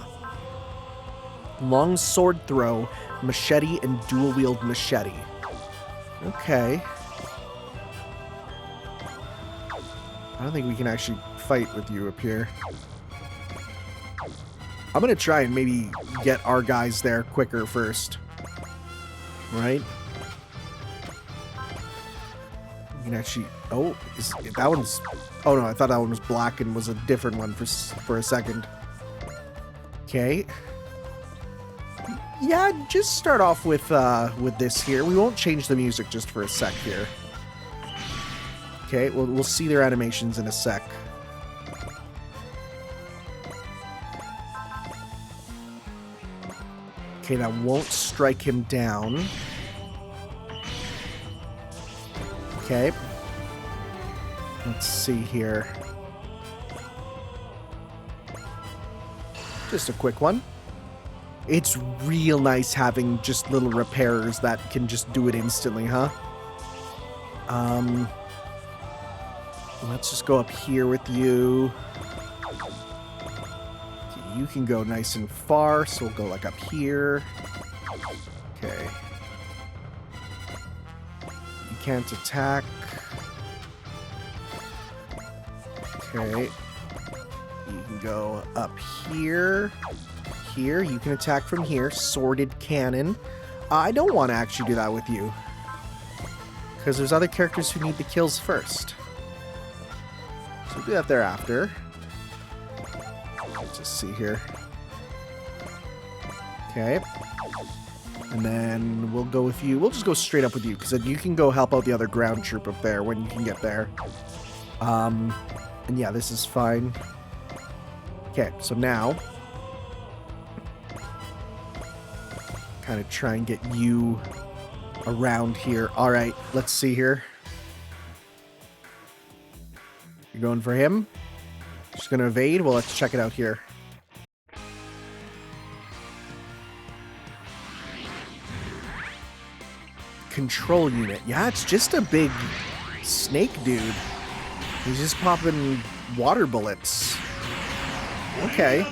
Long sword throw, machete, and dual wield machete. Okay. I don't think we can actually fight with you up here. I'm gonna try and maybe get our guys there quicker first. Right? You can actually... Oh, that one's... Oh no, I thought that one was black and was a different one for a second. Okay. Yeah, just start off with this here. We won't change the music just for a sec here. Okay, we'll see their animations in a sec. Okay, that won't strike him down. Okay. Let's see here. Just a quick one. It's real nice having just little repairers that can just do it instantly, huh? Let's just go up here with you. Okay, you can go nice and far, so we'll go like up here. Okay. You can't attack. Okay. You can go up here. Here, you can attack from here. Sworded cannon. I don't want to actually do that with you, because there's other characters who need the kills first. So we'll do that thereafter. Let's just see here. Okay. And then we'll go with you. We'll just go straight up with you, because then you can go help out the other ground troop up there when you can get there. And yeah, this is fine. Okay, so now... kind of try and get you around here. All right, let's see here. You're going for him? Just gonna evade? Well, let's check it out here. Control unit. Yeah, it's just a big snake dude. He's just popping water bullets. Okay.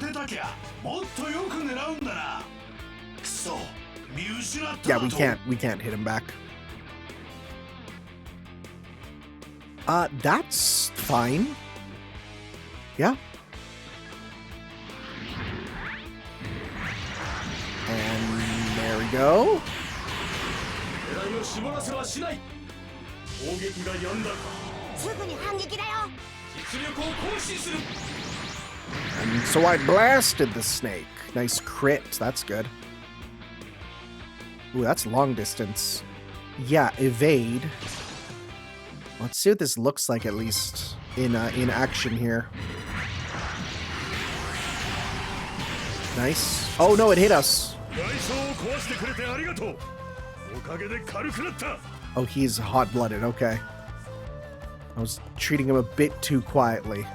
Yeah, we can't hit him back. That's fine. Yeah. And there we go. And so I blasted the snake. Nice crit. That's good. Ooh, that's long distance. Yeah, evade. Let's see what this looks like, at least in action here. Nice. Oh no, it hit us. Oh, he's hot-blooded. Okay. I was treating him a bit too quietly.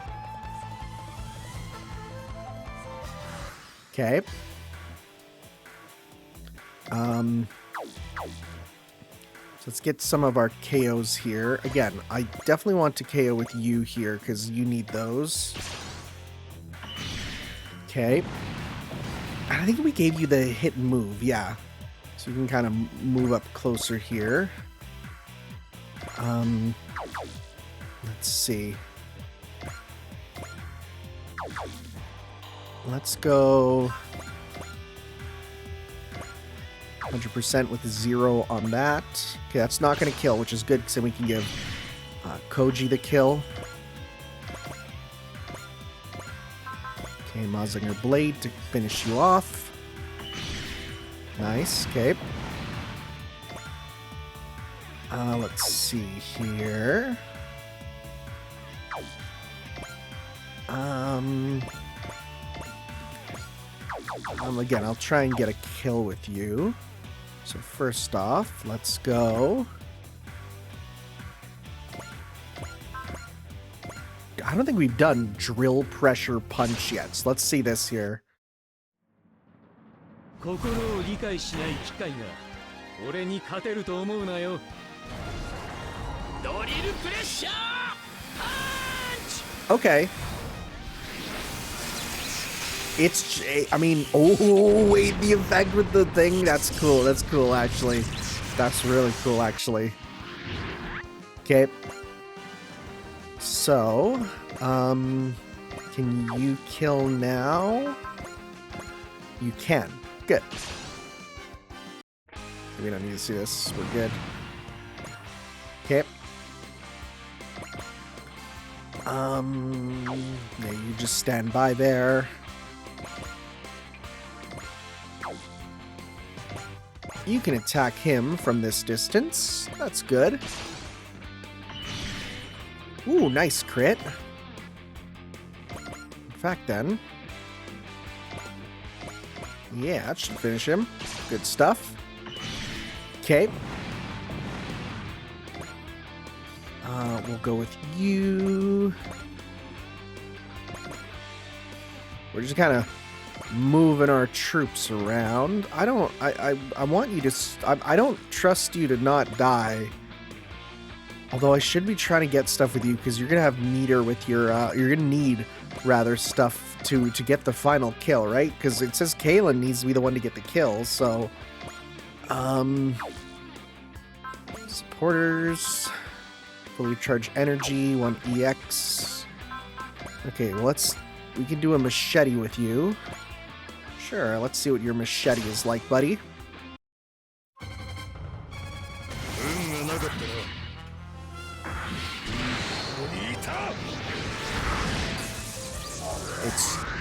Okay. So let's get some of our KOs here. Again, I definitely want to KO with you here because you need those. Okay. I think we gave you the hit and move, yeah. So you can kind of move up closer here. Let's see. Let's go 100% with 0 on that. Okay, that's not going to kill, which is good because then we can give Koji the kill. Okay, Mazinger Blade to finish you off. Nice, okay. Let's see here. Again, I'll try and get a kill with you. So first off, let's go. I don't think we've done drill pressure punch yet. So let's see this here. Okay. It's, I mean, oh, wait, the effect with the thing, that's cool. That's cool, actually. That's really cool, actually. Okay. So, can you kill now? You can. Good. We don't need to see this. We're good. Okay. Yeah, you just stand by there. You can attack him from this distance. That's good. Ooh, nice crit. In fact, then. Yeah, that should finish him. Good stuff. Okay. We'll go with you. We're just kind of moving our troops around. I want you to... I don't trust you to not die. Although I should be trying to get stuff with you because you're going to have meter with your... you're going to need, rather, stuff to get the final kill, right? Because it says Kalen needs to be the one to get the kill, so... Supporters... Fully charge energy, 1 EX. Okay, well, we can do a machete with you. Sure, let's see what your machete is like, buddy.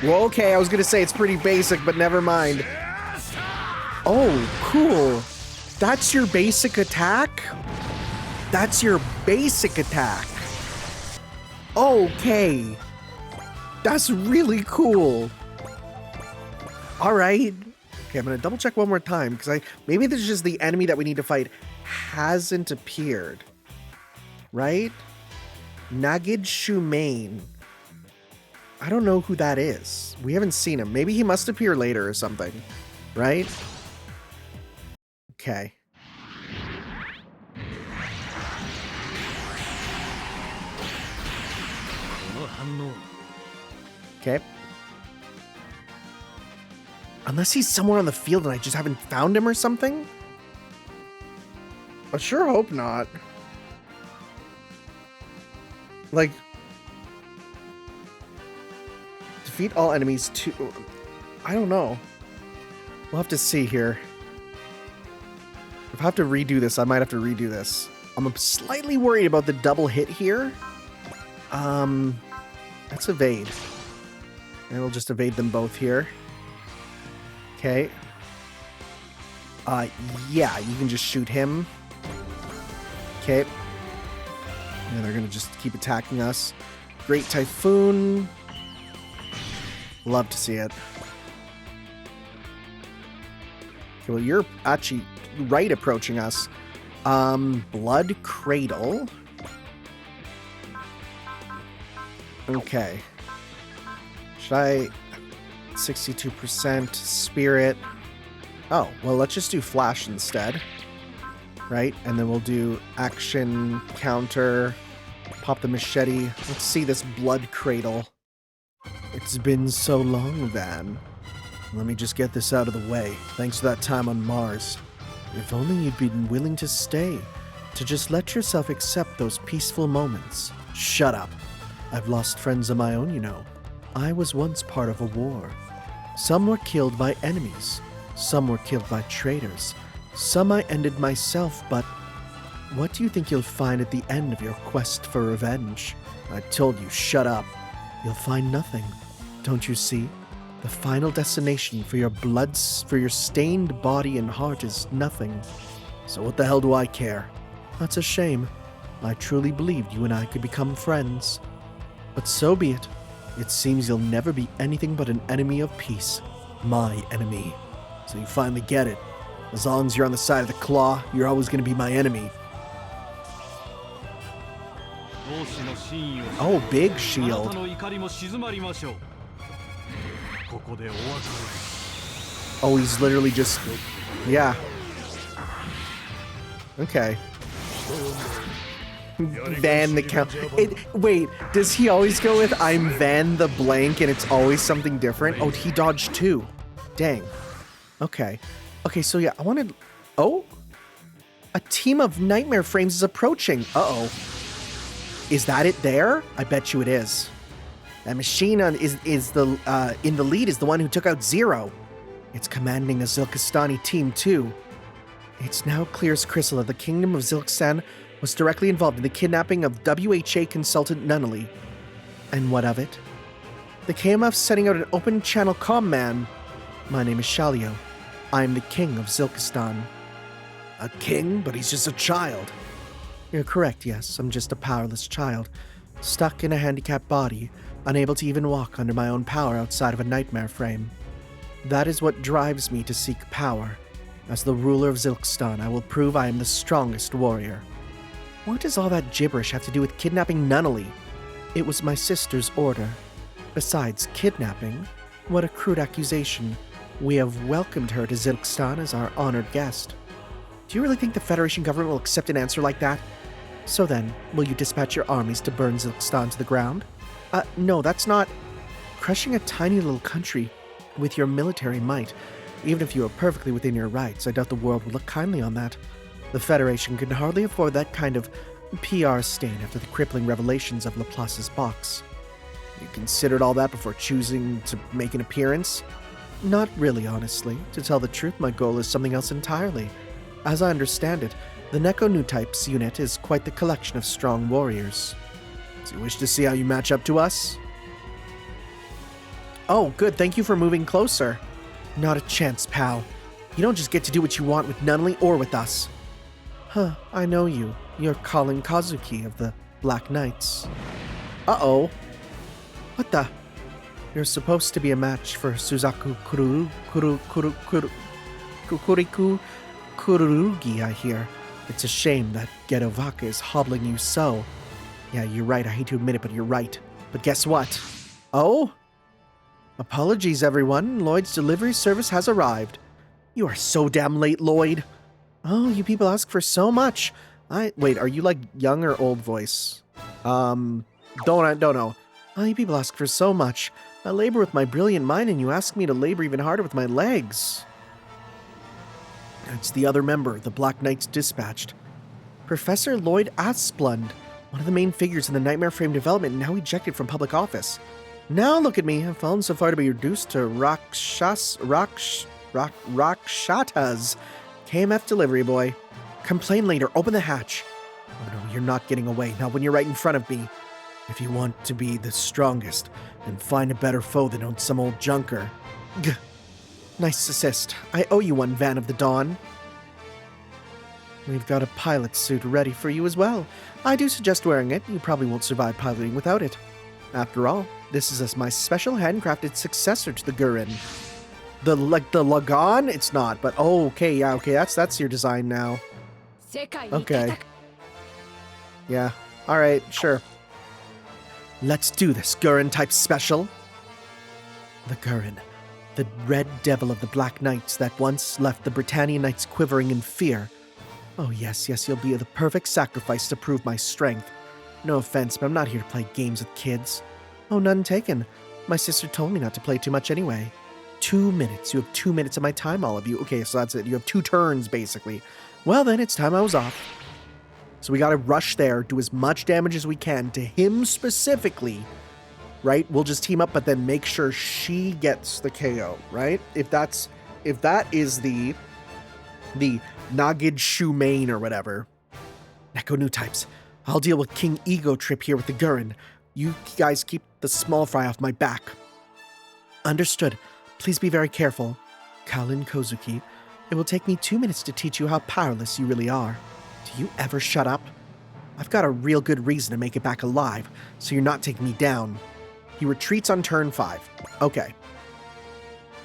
Well, okay, I was gonna say it's pretty basic, but never mind. Oh, cool. That's your basic attack? That's your basic attack. Okay. That's really cool. Alright. Okay, I'm gonna double check one more time, because maybe this is just the enemy that we need to fight hasn't appeared. Right? Nagid Shumain. I don't know who that is. We haven't seen him. Maybe he must appear later or something. Right? Okay. Okay. Unless he's somewhere on the field and I just haven't found him or something? I sure hope not. Like... Defeat all enemies to... I don't know. We'll have to see here. If I have to redo this, I might have to redo this. I'm slightly worried about the double hit here. Let's evade. And we'll just evade them both here. Okay. Yeah, you can just shoot him. Okay. And they're gonna just keep attacking us. Great Typhoon. Love to see it. Okay, well, you're actually right approaching us. Blood Cradle. Okay. Should I... 62% Spirit. Oh, well, let's just do Flash instead. Right? And then we'll do Action, Counter, pop the Machete. Let's see this Blood Cradle. It's been so long, Van. Let me just get this out of the way. Thanks for that time on Mars. If only you'd been willing to stay. To just let yourself accept those peaceful moments. Shut up. I've lost friends of my own, you know. I was once part of a war. Some were killed by enemies. Some were killed by traitors. Some I ended myself, but... What do you think you'll find at the end of your quest for revenge? I told you, shut up. You'll find nothing. Don't you see? The final destination for your stained body and heart is nothing. So what the hell do I care? That's a shame. I truly believed you and I could become friends. But so be it. It seems you'll never be anything but an enemy of peace. My enemy. So you finally get it. As long as you're on the side of the claw, you're always going to be my enemy. Oh, big shield. Oh, he's literally just... Yeah. Okay. Van the count. Wait, does he always go with I'm Van the blank and it's always something different? Oh, he dodged too. Dang. Okay. Okay, so yeah, I wanted... Oh? A team of nightmare frames is approaching. Uh-oh. Is that it there? I bet you it is. That machine in the lead is the one who took out Zero. It's commanding a Zilkistani team too. It's now clear as crystal that the Kingdom of Zilkstan was directly involved in the kidnapping of WHA consultant Nunnally. And what of it? The KMF's setting out an open channel comm man. My name is Shalio. I am the King of Zilkistan. A king? But he's just a child. You're correct, yes. I'm just a powerless child, stuck in a handicapped body, unable to even walk under my own power outside of a nightmare frame. That is what drives me to seek power. As the ruler of Zilkstan, I will prove I am the strongest warrior. What does all that gibberish have to do with kidnapping Nunnally? It was my sister's order. Besides, kidnapping? What a crude accusation. We have welcomed her to Zilkstan as our honored guest. Do you really think the Federation government will accept an answer like that? So then, will you dispatch your armies to burn Zilkstan to the ground? No, that's not... Crushing a tiny little country with your military might, even if you are perfectly within your rights, I doubt the world will look kindly on that. The Federation can hardly afford that kind of PR stain after the crippling revelations of Laplace's box. You considered all that before choosing to make an appearance? Not really, honestly. To tell the truth, my goal is something else entirely. As I understand it, the Neco-Types unit is quite the collection of strong warriors. Do you wish to see how you match up to us? Oh, good. Thank you for moving closer. Not a chance, pal. You don't just get to do what you want with Nunnally or with us. Huh, I know you. You're Colin Kazuki of the Black Knights. Uh-oh. What the? You're supposed to be a match for Suzaku Kuriku Kururugi, I hear. It's a shame that Gedovaka is hobbling you so. Yeah, you're right. I hate to admit it, but you're right. But guess what? Oh? Apologies, everyone. Lloyd's delivery service has arrived. You are so damn late, Lloyd. Oh, you people ask for so much. Wait, are you like young or old voice? Don't know. Oh, you people ask for so much. I labor with my brilliant mind and you ask me to labor even harder with my legs. It's the other member, the Black Knights dispatched. Professor Lloyd Asplund, one of the main figures in the Nightmare Frame development, now ejected from public office. Now look at me, I've fallen so far to be reduced to Rakshatas. KMF delivery boy. Complain later, open the hatch. Oh no, you're not getting away, not when you're right in front of me. If you want to be the strongest, then find a better foe than some old junker. Gah. Nice assist. I owe you one, Van of the Dawn. We've got a pilot suit ready for you as well. I do suggest wearing it. You probably won't survive piloting without it. After all, this is my special handcrafted successor to the Gurren. The Lagan? It's not, but oh, okay, yeah, okay, that's your design now. Okay. Yeah, alright, sure. Let's do this, Gurren type special. The Gurren, the red devil of the Black Knights that once left the Britannia Knights quivering in fear. Oh yes, you'll be the perfect sacrifice to prove my strength. No offense, but I'm not here to play games with kids. Oh, none taken. My sister told me not to play too much anyway. 2 minutes. You have 2 minutes of my time, all of you. Okay, so that's it. You have 2 turns, basically. Well, then, it's time I was off. So we gotta rush there, do as much damage as we can to him specifically, right? We'll just team up, but then make sure she gets the KO, right? If that is the Nagid Shumain or whatever. Neco-Types. I'll deal with King Ego Trip here with the Gurren. You guys keep the small fry off my back. Understood. Please be very careful. Kalin Kozuki, it will take me 2 minutes to teach you how powerless you really are. Do you ever shut up? I've got a real good reason to make it back alive, so you're not taking me down. He retreats on turn 5. Okay.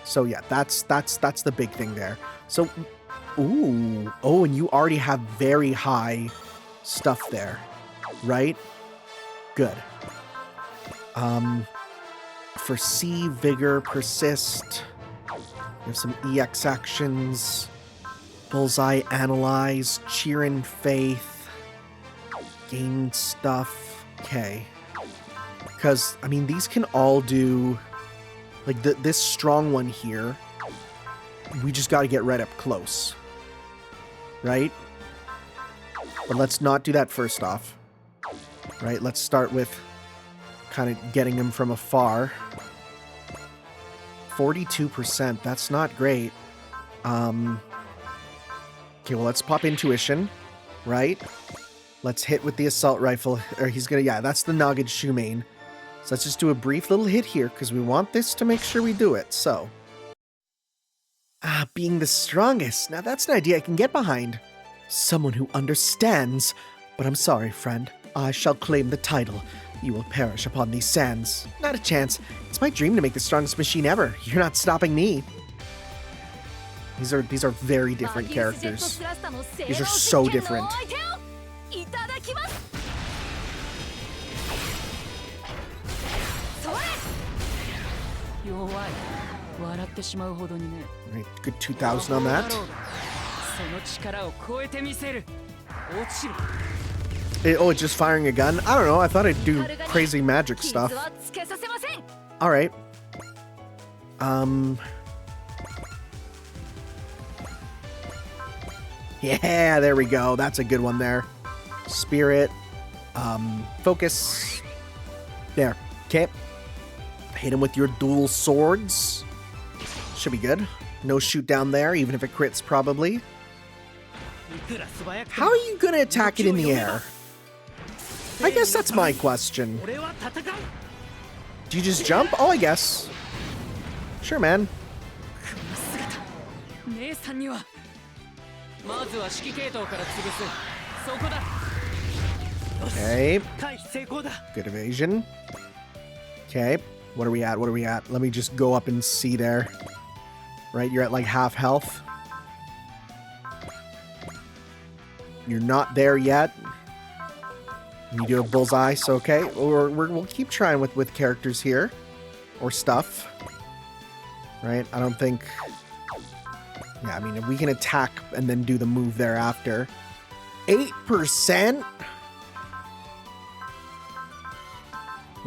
So yeah, that's the big thing there. So, ooh. Oh, and you already have very high stuff there, right? Good. Foresee, Vigor, Persist. We have some EX actions. Bullseye, Analyze, Cheer in Faith. gain stuff. Okay. Because, I mean, these can all do... Like, this strong one here, we just got to get right up close. Right? But let's not do that first off. Right? Let's start with kind of getting him from afar. 42%. That's not great. Okay, well, let's pop intuition. Right? Let's hit with the assault rifle. Or he's gonna... Yeah, that's the Noggin Shumain. So let's just do a brief little hit here, because we want this to make sure we do it, so. Being the strongest. Now that's an idea I can get behind. Someone who understands. But I'm sorry, friend. I shall claim the title. You will perish upon these sands. Not a chance. It's my dream to make the strongest machine ever. You're not stopping me. These are very different characters. These are so different. Right, good 2,000 on that. It's just firing a gun? I don't know, I thought it'd do crazy magic stuff. Alright. Yeah, there we go. That's a good one there. Spirit. Focus. There. Okay. Hit him with your dual swords. Should be good. No shoot down there, even if it crits, probably. How are you going to attack it in the air? I guess that's my question. Do you just jump? Oh, I guess. Sure, man. Okay. Good evasion. Okay. What are we at? What are we at? Let me just go up and see there. Right, you're at like half health. You're not there yet. You do a bullseye, so okay. We'll keep trying with characters here. Or stuff. Right, I don't think... Yeah, I mean, if we can attack and then do the move thereafter. 8%?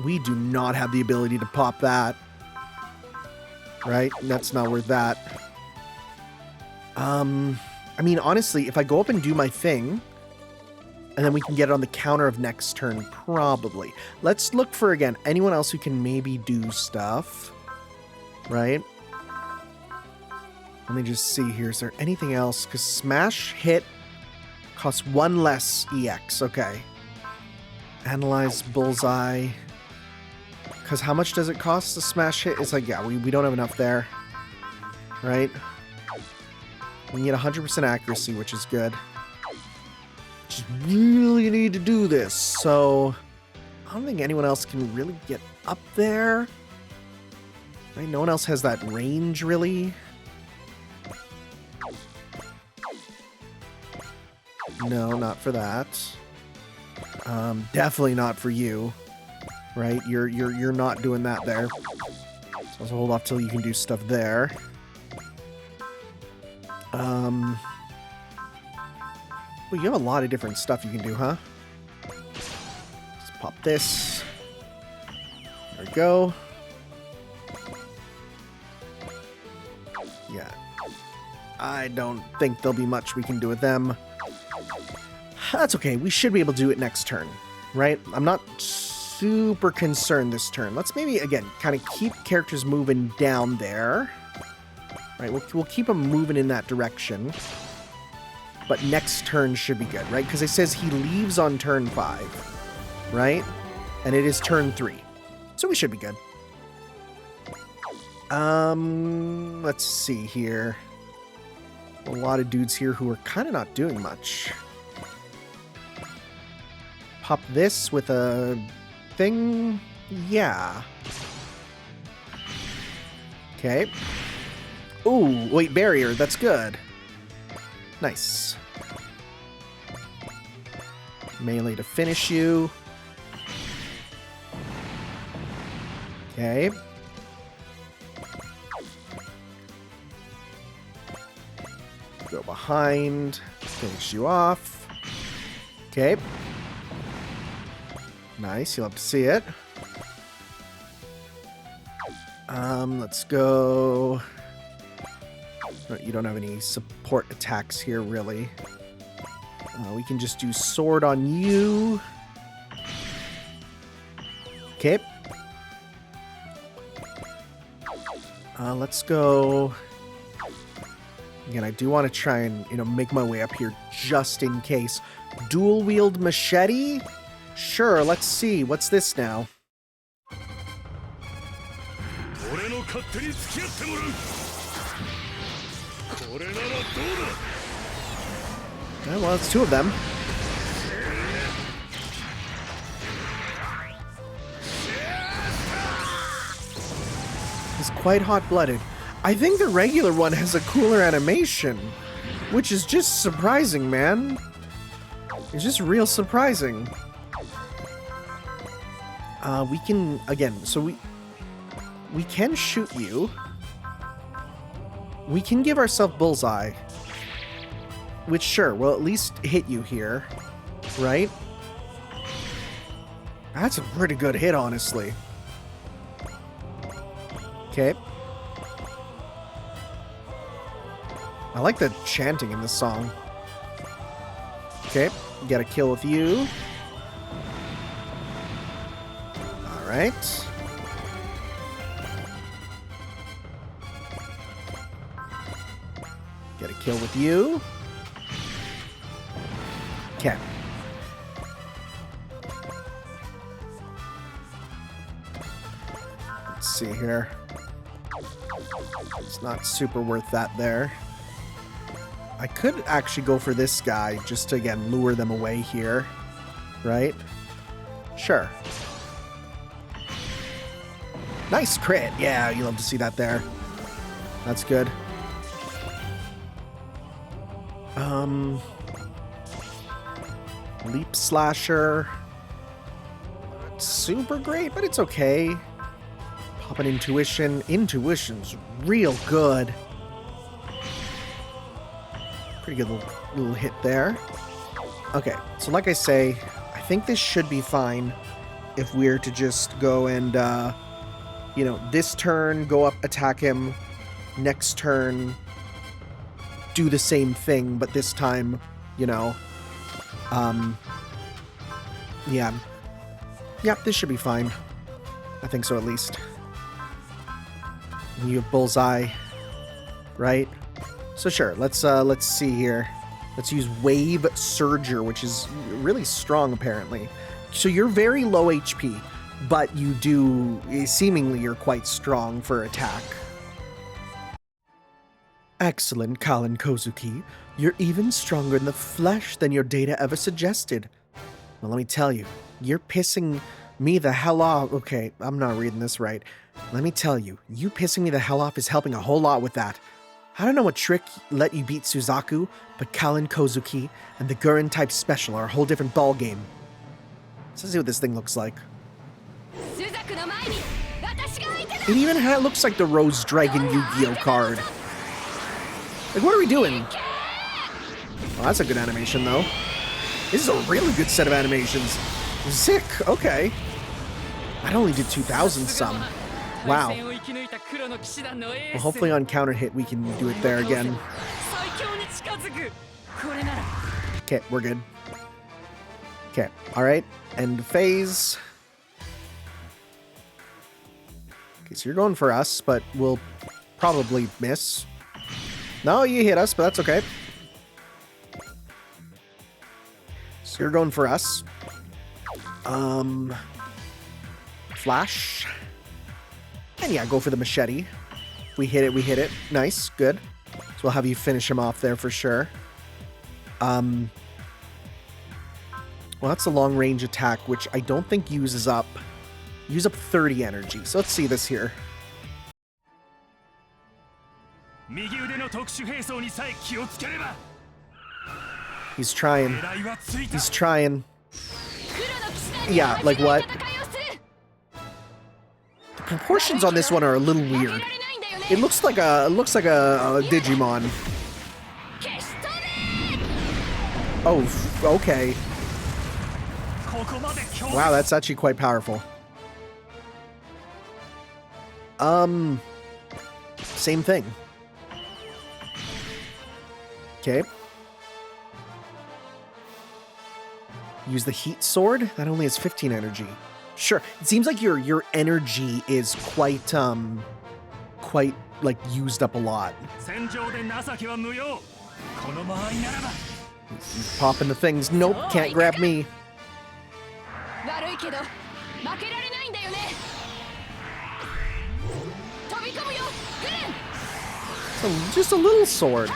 We do not have the ability to pop that. Right? That's not worth that. I mean, honestly, if I go up and do my thing, and then we can get it on the counter of next turn, probably. Let's look for, again, anyone else who can maybe do stuff. Right? Let me just see here. Is there anything else? Because smash hit costs 1 less EX. Okay. Analyze bullseye. Because how much does it cost to smash hit? It's like, yeah, we don't have enough there. Right? We can get 100% accuracy, which is good. Just really need to do this. So, I don't think anyone else can really get up there. Right? No one else has that range, really. No, not for that. Definitely not for you. Right? You're not doing that there. So let's hold off till you can do stuff there. Well, you have a lot of different stuff you can do, huh? Let's pop this. There we go. Yeah. I don't think there'll be much we can do with them. That's okay. We should be able to do it next turn, right? I'm not super concerned this turn. Let's maybe, again, kind of keep characters moving down there. Right, we'll keep them moving in that direction. But next turn should be good, right? Because it says he leaves on turn 5, right? And it is turn 3. So we should be good. Let's see here. A lot of dudes here who are kind of not doing much. Pop this with a thing. Yeah. Okay. Ooh, wait, barrier. That's good. Nice. Melee to finish you. Okay. Go behind. Finish you off. Okay. Nice, you'll have to see it. Let's go... No, you don't have any support attacks here, really. We can just do sword on you. Okay. Let's go... Again, I do want to try and, make my way up here just in case. Dual-wield machete? Sure, let's see. What's this now? Oh, well, it's two of them. He's quite hot-blooded. I think the regular one has a cooler animation, which is just surprising, man. It's just real surprising. We can, again, so we can shoot you. We can give ourselves bullseye. Which, sure, will at least hit you here. Right? That's a pretty good hit, honestly. Okay. I like the chanting in this song. Okay, get a kill with you. Alright. Get a kill with you. Okay. Let's see here. It's not super worth that there. I could actually go for this guy just to, again, lure them away here. Right? Sure. Nice crit. Yeah, you love to see that there. That's good. Leap Slasher. It's super great, but it's okay. Pop an Intuition. Intuition's real good. Pretty good little hit there. Okay, so like I say, I think this should be fine if we're to just go and, this turn, go up, attack him. Next turn, do the same thing, but this time, yeah. Yep, this should be fine. I think so, at least. And you have Bullseye, right? So sure, let's see here. Let's use Wave Surger, which is really strong, apparently. So you're very low HP, but seemingly you're quite strong for attack. Excellent, Kallen Kozuki. You're even stronger in the flesh than your data ever suggested. Well, let me tell you, you're pissing me the hell off. Okay, I'm not reading this right. Let me tell you, you pissing me the hell off is helping a whole lot with that. I don't know what trick let you beat Suzaku, but Kallen Kozuki and the Gurren type special are a whole different ballgame. Let's see what this thing looks like. It even looks like the Rose Dragon Yu-Gi-Oh card. Like, what are we doing? Well, that's a good animation, though. This is a really good set of animations. Sick, okay. I only did 2,000 some. Wow. Well, hopefully on counter hit we can do it there again. Okay, we're good. Okay, alright. End phase. Okay, so you're going for us, but we'll probably miss. No, you hit us, but that's okay. So you're going for us. Flash. And yeah, go for the machete. We hit it, we hit it. Nice, good. So we'll have you finish him off there for sure. Well, that's a long range attack, which I don't think use up 30 energy. So let's see this here. He's trying. He's trying. Yeah, like what? The proportions on this one are a little weird. It looks like a Digimon. Oh, okay. Wow, that's actually quite powerful. Same thing. Okay. Use the heat sword. That only has 15 energy. Sure. It seems like your energy is quite like used up a lot. He's popping the things. Nope, can't grab me. Just a little sword.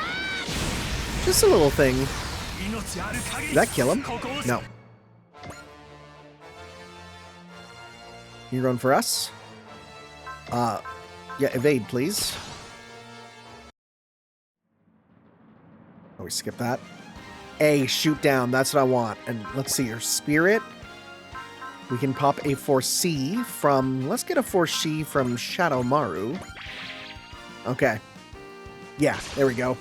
Just a little thing. Did that kill him? No. You run for us? Yeah, evade, please. Oh, we skip that. A, shoot down. That's what I want. And let's see your spirit. We can pop a 4C from... Let's get a 4C from Shadow Maru. Okay. Yeah, there we go.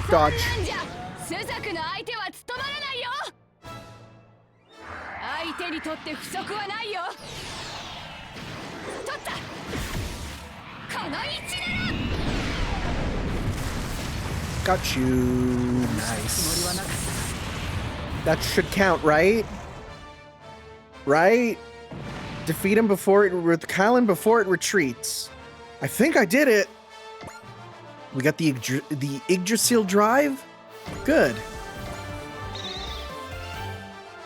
Dodge. Got you. Nice. That should count, right? Right? Defeat him before it with Kylan before it retreats. I think I did it. We got the Yggdrasil drive. Good.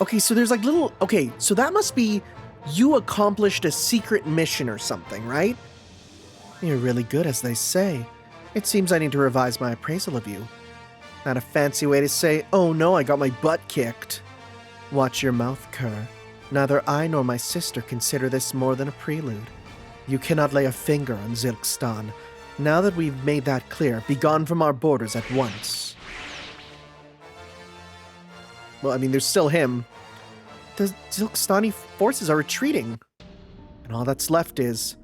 Okay, so there's like little... Okay, so that must be you accomplished a secret mission or something, right? You're really good, as they say. It seems I need to revise my appraisal of you. Not a fancy way to say, oh no, I got my butt kicked. Watch your mouth, cur. Neither I nor my sister consider this more than a prelude. You cannot lay a finger on Zilkstan. Now that we've made that clear, be gone from our borders at once. Well, I mean, there's still him. The Zilkstani forces are retreating. And all that's left is...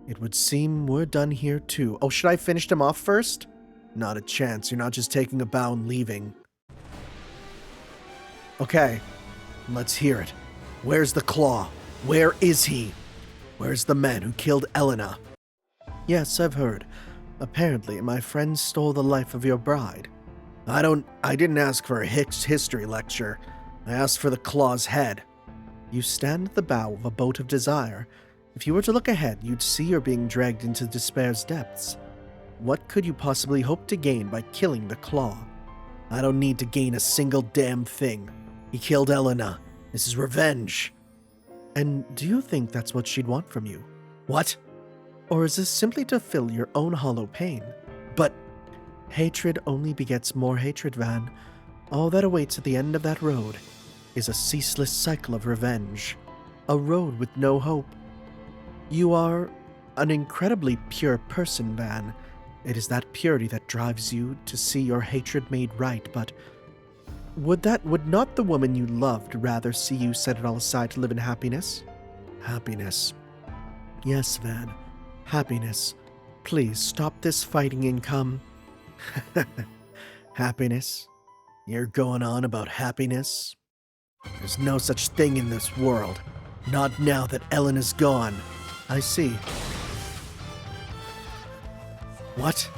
It would seem we're done here too. Oh, should I finish him off first? Not a chance. You're not just taking a bow and leaving. Okay. Let's hear it. Where's the claw? Where is he? Where's the man who killed Elena? Yes, I've heard. Apparently, my friend stole the life of your bride. I didn't ask for a history lecture. I asked for the claw's head. You stand at the bow of a boat of desire. If you were to look ahead, you'd see you're being dragged into despair's depths. What could you possibly hope to gain by killing the claw? I don't need to gain a single damn thing. He killed Elena. This is revenge. And do you think that's what she'd want from you? What? Or is this simply to fill your own hollow pain? But hatred only begets more hatred, Van. All that awaits at the end of that road is a ceaseless cycle of revenge. A road with no hope. You are an incredibly pure person, Van. It is that purity that drives you to see your hatred made right, but would not the woman you loved rather see you set it all aside to live in happiness? Happiness. Yes, Van. Happiness. Please stop this fighting and come. Happiness? You're going on about happiness? There's no such thing in this world. Not now that Ellen is gone. I see. What?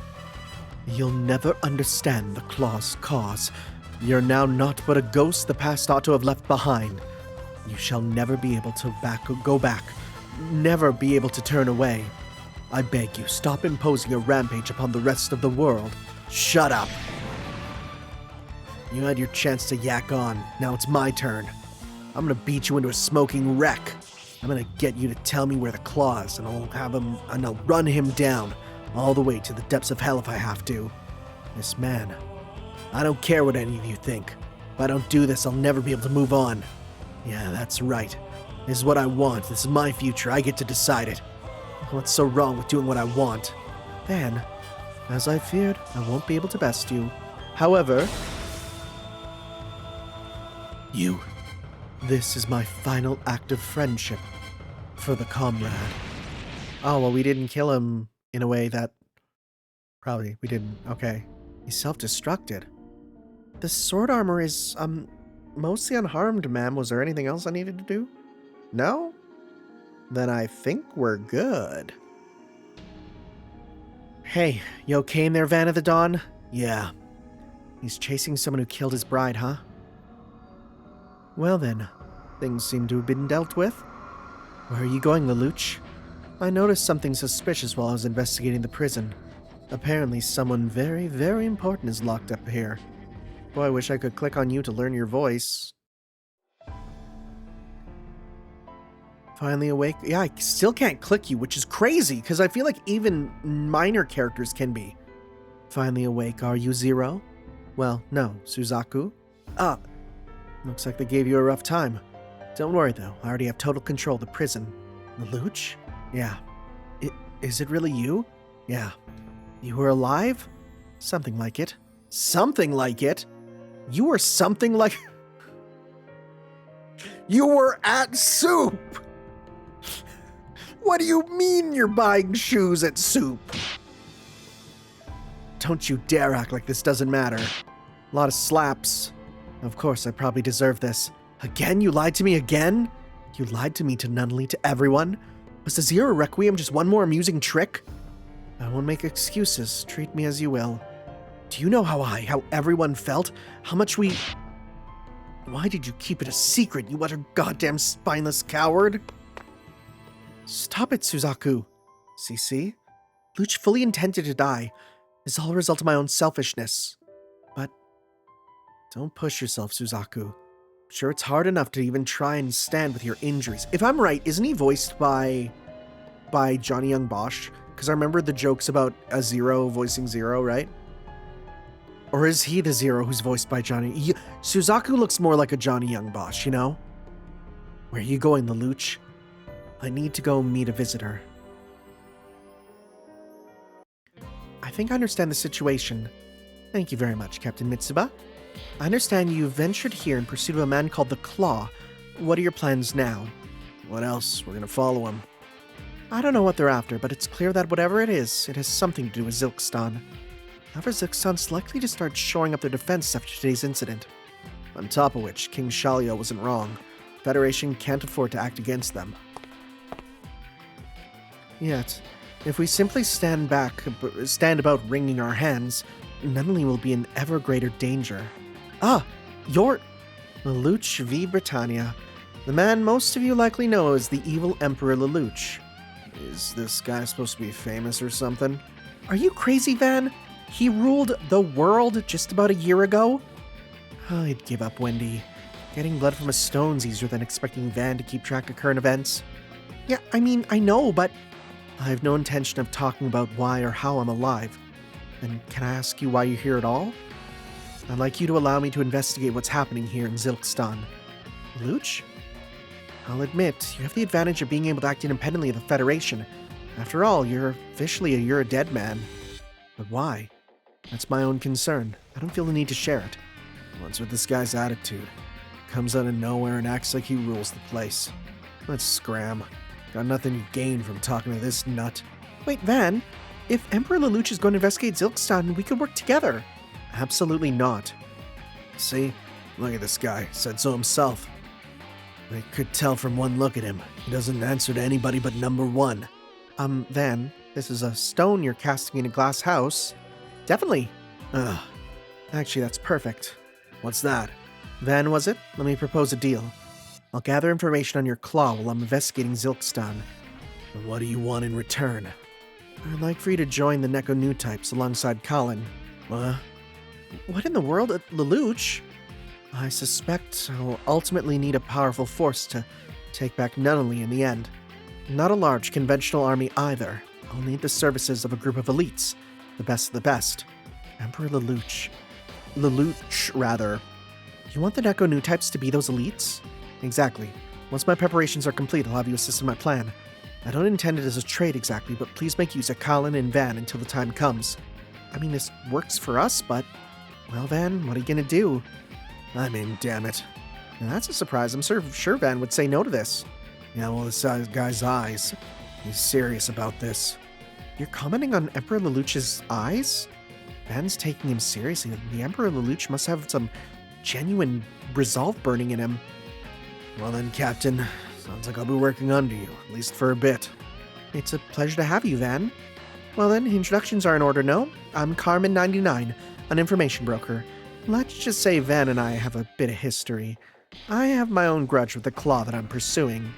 You'll never understand the claw's cause. You're now naught but a ghost the past ought to have left behind. You shall never be able to go back. Never be able to turn away. I beg you, stop imposing a rampage upon the rest of the world. Shut up. You had your chance to yak on. Now it's my turn. I'm gonna beat you into a smoking wreck. I'm gonna get you to tell me where the claw is, and I'll run him down, all the way to the depths of hell if I have to. This man, I don't care what any of you think. If I don't do this, I'll never be able to move on. Yeah, that's right. This is what I want. This is my future. I get to decide it. What's so wrong with doing what I want? Then, as I feared, I won't be able to best you. However, this is my final act of friendship for the comrade. Oh, well, we didn't kill him in a way that probably we didn't. Okay. He self-destructed. The sword armor is, mostly unharmed, ma'am. Was there anything else I needed to do? No? Then I think we're good. Hey, you okay in there, Van of the Dawn? Yeah. He's chasing someone who killed his bride, huh? Well then, things seem to have been dealt with. Where are you going, Lelouch? I noticed something suspicious while I was investigating the prison. Apparently someone very, very important is locked up here. Boy, I wish I could click on you to learn your voice. Finally awake? Yeah, I still can't click you, which is crazy, because I feel like even minor characters can be. Finally awake, are you, Zero? Well, no, Suzaku. Looks like they gave you a rough time. Don't worry, though. I already have total control of the prison. Lelouch? Yeah. Is it really you? Yeah. You were alive? Something like it. Something like it? You were something like... You were at Soup! What do you mean you're buying shoes at Soup? Don't you dare act like this doesn't matter. A lot of slaps. Of course, I probably deserve this. Again? You lied to me again? You lied to me, to Nunnally, to everyone? Was the Zero Requiem just one more amusing trick? I won't make excuses. Treat me as you will. Do you know how everyone felt? How much we... Why did you keep it a secret, you utter goddamn spineless coward? Stop it, Suzaku. See? Luch fully intended to die. It's all a result of my own selfishness. But don't push yourself, Suzaku. Sure, it's hard enough to even try and stand with your injuries. If I'm right, isn't he voiced by Johnny Young Bosch? Because I remember the jokes about a Zero voicing Zero, right? Or is he the Zero who's voiced by Johnny? Suzaku looks more like a Johnny Young Bosch, you know? Where are you going, Lelouch? I need to go meet a visitor. I think I understand the situation. Thank you very much, Captain Mitsuba. I understand you ventured here in pursuit of a man called the Claw. What are your plans now? What else? We're gonna follow him. I don't know what they're after, but it's clear that whatever it is, it has something to do with Zilkstan. However, Zilkstan's likely to start shoring up their defense after today's incident. On top of which, King Shalio wasn't wrong. The Federation can't afford to act against them. Yet, if we simply stand about wringing our hands, Nunnally will be in ever greater danger. You're Lelouch V. Britannia, the man most of you likely know as the evil Emperor Lelouch. Is this guy supposed to be famous or something? Are you crazy, Van? He ruled the world just about a year ago? I'd give up, Wendy. Getting blood from a stone's easier than expecting Van to keep track of current events. Yeah, I mean, I know, but I have no intention of talking about why or how I'm alive. And can I ask you why you're here at all? I'd like you to allow me to investigate what's happening here in Zilkstan. Lelouch? I'll admit, you have the advantage of being able to act independently of the Federation. After all, you're a dead man. But why? That's my own concern. I don't feel the need to share it. What's with this guy's attitude? Comes out of nowhere and acts like he rules the place. Let's scram. Got nothing to gain from talking to this nut. Wait, Van, if Emperor Lelouch is going to investigate Zilkstan, we could work together. Absolutely not. See? Look at this guy. Said so himself. I could tell from one look at him. He doesn't answer to anybody but number one. Van, this is a stone you're casting in a glass house. Definitely. Actually, that's perfect. What's that? Van, was it? Let me propose a deal. I'll gather information on your claw while I'm investigating Zilkstan. And what do you want in return? I'd like for you to join the Neco new types alongside Colin. What in the world? Lelouch? I suspect I'll ultimately need a powerful force to take back Nunnally in the end. Not a large conventional army either. I'll need the services of a group of elites. The best of the best. Emperor Lelouch. Lelouch, rather. You want the Neco new types to be those elites? Exactly. Once my preparations are complete, I'll have you assist in my plan. I don't intend it as a trade exactly, but please make use of Colin and Van until the time comes. I mean, this works for us, but... Well, Van, what are you gonna do? I'm in, damn it. Now that's a surprise. I'm sure Van would say no to this. Yeah, well, this guy's eyes. He's serious about this. You're commenting on Emperor Lelouch's eyes? Van's taking him seriously. The Emperor Lelouch must have some genuine resolve burning in him. Well then, Captain. Sounds like I'll be working under you, at least for a bit. It's a pleasure to have you, Van. Well then, introductions are in order, no? I'm Carmen99, an information broker. Let's just say Van and I have a bit of history. I have my own grudge with the Claw that I'm pursuing.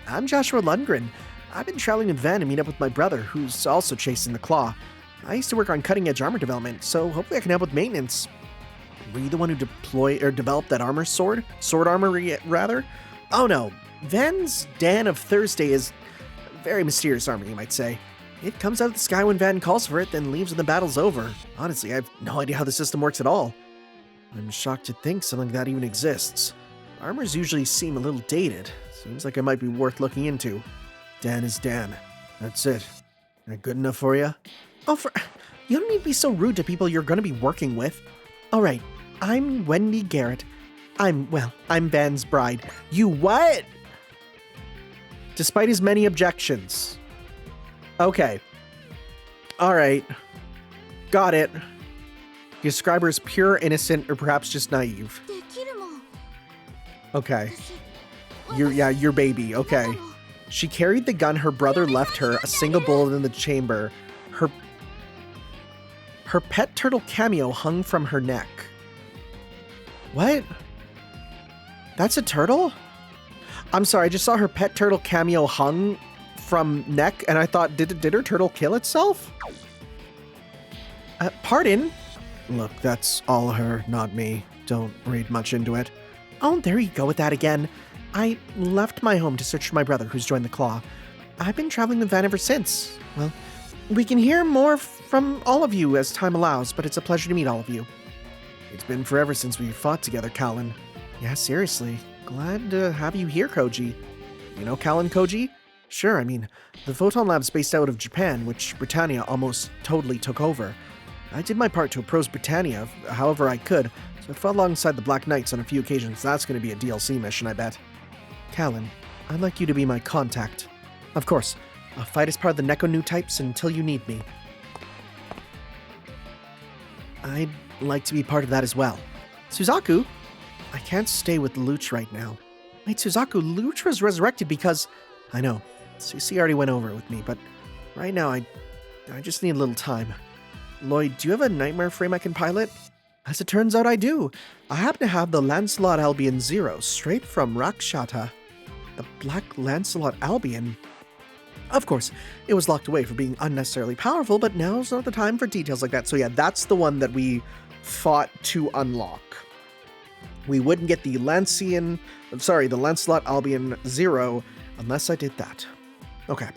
I'm Joshua Lundgren. I've been traveling with Van to meet up with my brother, who's also chasing the Claw. I used to work on cutting-edge armor development, so hopefully I can help with maintenance. Were you the one who developed that armor sword? Sword armor, rather? Oh no, Van's Dan of Thursday is very mysterious armor, you might say. It comes out of the sky when Van calls for it, then leaves when the battle's over. Honestly, I have no idea how the system works at all. I'm shocked to think something like that even exists. Armors usually seem a little dated. Seems like it might be worth looking into. Dan is Dan. That's it. That good enough for you? Oh, you don't need to be so rude to people you're going to be working with. All right, I'm Wendy Garrett. I'm Van's bride. You what? Despite his many objections. Okay. All right. Got it. You describe her as pure, innocent, or perhaps just naive. Okay. Your baby. Okay. She carried the gun her brother left her, a single bullet in the chamber. Her pet turtle cameo hung from her neck. What? That's a turtle? I'm sorry, I just saw her pet turtle cameo hung from neck, and I thought, did her turtle kill itself? Pardon? Look, that's all her, not me. Don't read much into it. Oh, there you go with that again. I left my home to search for my brother who's joined the Claw. I've been traveling with Van ever since. Well, we can hear more from all of you as time allows, but it's a pleasure to meet all of you. It's been forever since we fought together, Callan. Yeah, seriously. Glad to have you here, Koji. You know Callan Koji? Sure, I mean, the Photon Lab's based out of Japan, which Britannia almost totally took over. I did my part to oppose Britannia however I could, so I fought alongside the Black Knights on a few occasions. That's going to be a DLC mission, I bet. Callan, I'd like you to be my contact. Of course, I'll fight as part of the Neco new types until you need me. I'd like to be part of that as well. Suzaku? I can't stay with Luch right now. Wait, Suzaku, Luch was resurrected because... I know, Susie already went over it with me, but right now I just need a little time. Lloyd, do you have a nightmare frame I can pilot? As it turns out, I do. I happen to have the Lancelot Albion Zero, straight from Rakshata. The Black Lancelot Albion? Of course, it was locked away for being unnecessarily powerful, but now's not the time for details like that. So yeah, that's the one that we fought to unlock. We wouldn't get the the Lancelot Albion Zero unless I did that. Okay.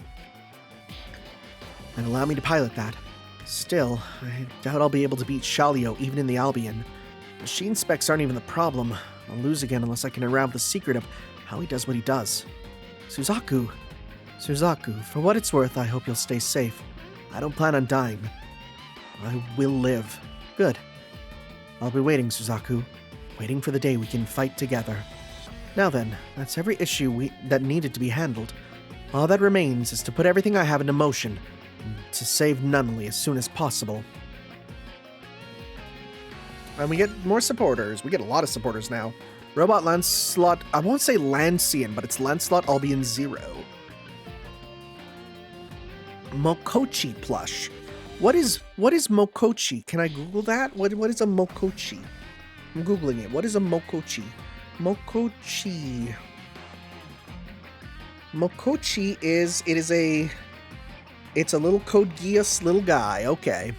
And allow me to pilot that. Still, I doubt I'll be able to beat Shalio even in the Albion. Machine specs aren't even the problem. I'll lose again unless I can unravel the secret of how he does what he does. Suzaku, for what it's worth, I hope you'll stay safe. I don't plan on dying. I will live. Good. I'll be waiting, Suzaku. Waiting for the day we can fight together. Now then, that's every issue that needed to be handled. All that remains is to put everything I have into motion, to save Nunnally as soon as possible. And we get more supporters. We get a lot of supporters now. Robot Lancelot, I won't say Lancian, but it's Lancelot Albion Zero. Mokochi plush. What is Mokochi? Can I Google that? What is a Mokochi? I'm Googling it. What is a Mokochi? Mokochi is, it's a little Code Geass little guy. Okay.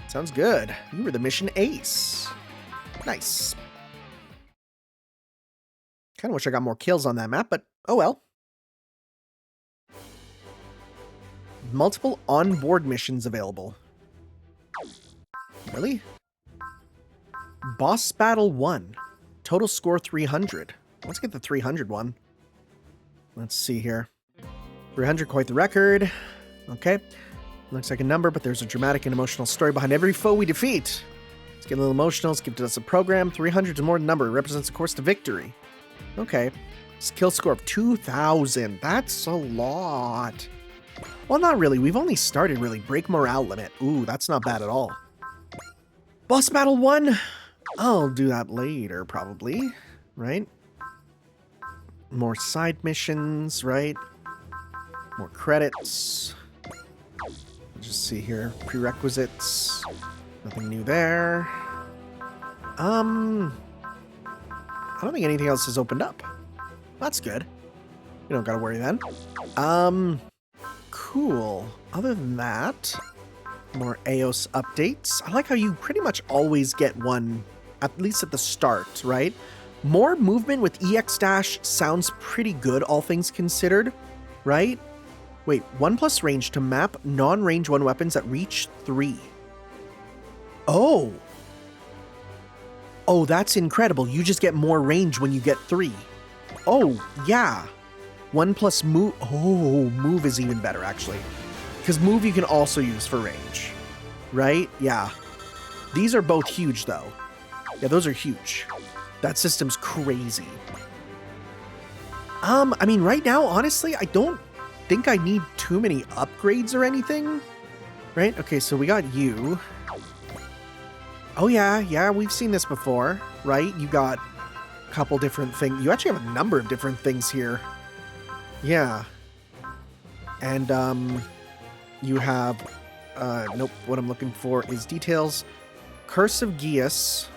Sounds good. You were the mission ace. Nice. Kind of wish I got more kills on that map, but oh well. Multiple on-board missions available. Really? Boss Battle 1. Total score 300. Let's get the 300 one. Let's see here. 300, quite the record. Okay. Looks like a number, but there's a dramatic and emotional story behind every foe we defeat. Let's get a little emotional. Let's give us a program. 300 is more than a number. It represents a course to victory. Okay. Skill score of 2,000. That's a lot. Well, not really. We've only started, really. Break morale limit. Ooh, that's not bad at all. Boss battle 1? I'll do that later, probably. Right? More side missions, right? More credits. Let's just see here. Prerequisites. Nothing new there. I don't think anything else has opened up. That's good. You don't gotta worry then. Cool. Other than that, more AOS updates. I like how you pretty much always get one, at least at the start, right? More movement with EX dash sounds pretty good, all things considered, right? Wait, 1+ range to map non-range 1 weapons at reach 3. Oh. Oh, that's incredible. You just get more range when you get 3. Oh, yeah. 1+ move. Oh, move is even better, actually. Because move you can also use for range. Right? Yeah. These are both huge, though. Yeah, those are huge. That system's crazy. I mean, right now, honestly, I don't think I need too many upgrades or anything. Right? Okay, so we got you. Oh, yeah, we've seen this before, right? You got a couple different things. You actually have a number of different things here. Yeah. And, you have, nope, what I'm looking for is details. Curse of Geas.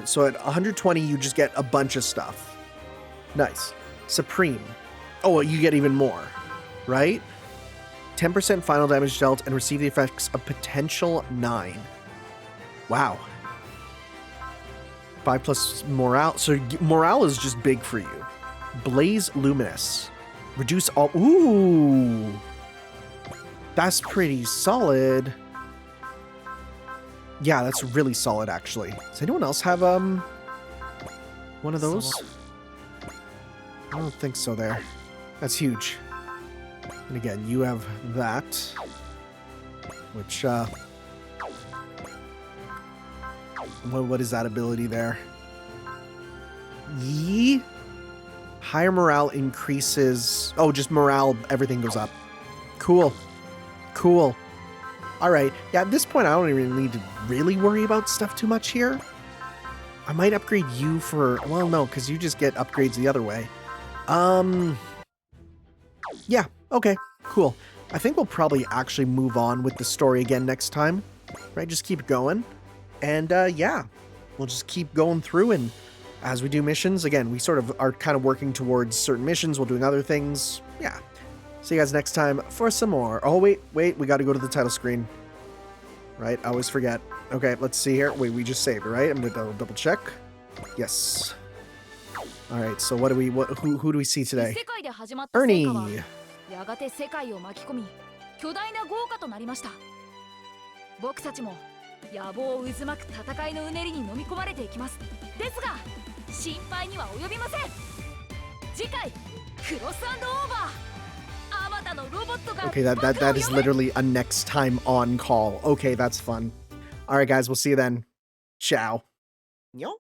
So at 120, you just get a bunch of stuff. Nice. Supreme. Oh, well, you get even more, right? 10% final damage dealt and receive the effects of potential 9. Wow. 5+ morale. So morale is just big for you. Blaze Luminous. Reduce all... Ooh! That's pretty solid. Yeah, that's really solid, actually. Does anyone else have, one of those? I don't think so there. That's huge. And again, you have that. Which, what is that ability there? Yee? Higher morale increases... Oh, just morale, everything goes up. Cool. Cool. Alright, yeah, at this point I don't even need to really worry about stuff too much here. I might upgrade you for... Well, no, because you just get upgrades the other way. Yeah, okay, cool. I think we'll probably actually move on with the story again next time. Right, just keep going. And, yeah, we'll just keep going through, and as we do missions, again, we sort of are kind of working towards certain missions while doing other things. Yeah. See you guys next time for some more. Oh, wait, we got to go to the title screen. Right, I always forget. Okay, let's see here. Wait, we just saved, right? I'm gonna double check. Yes. All right, so what do we, who do we see today? Ernie. やがて世界を巻き込み、巨大な豪華となりました。僕たちも野望を渦巻く戦いのうねりに飲み込まれていきます。ですが、心配には及びません。次回、クロス&オーバー。Okay, that is literally a next time on call. Okay, that's fun. All right, guys, we'll see you then. Ciao. Yo.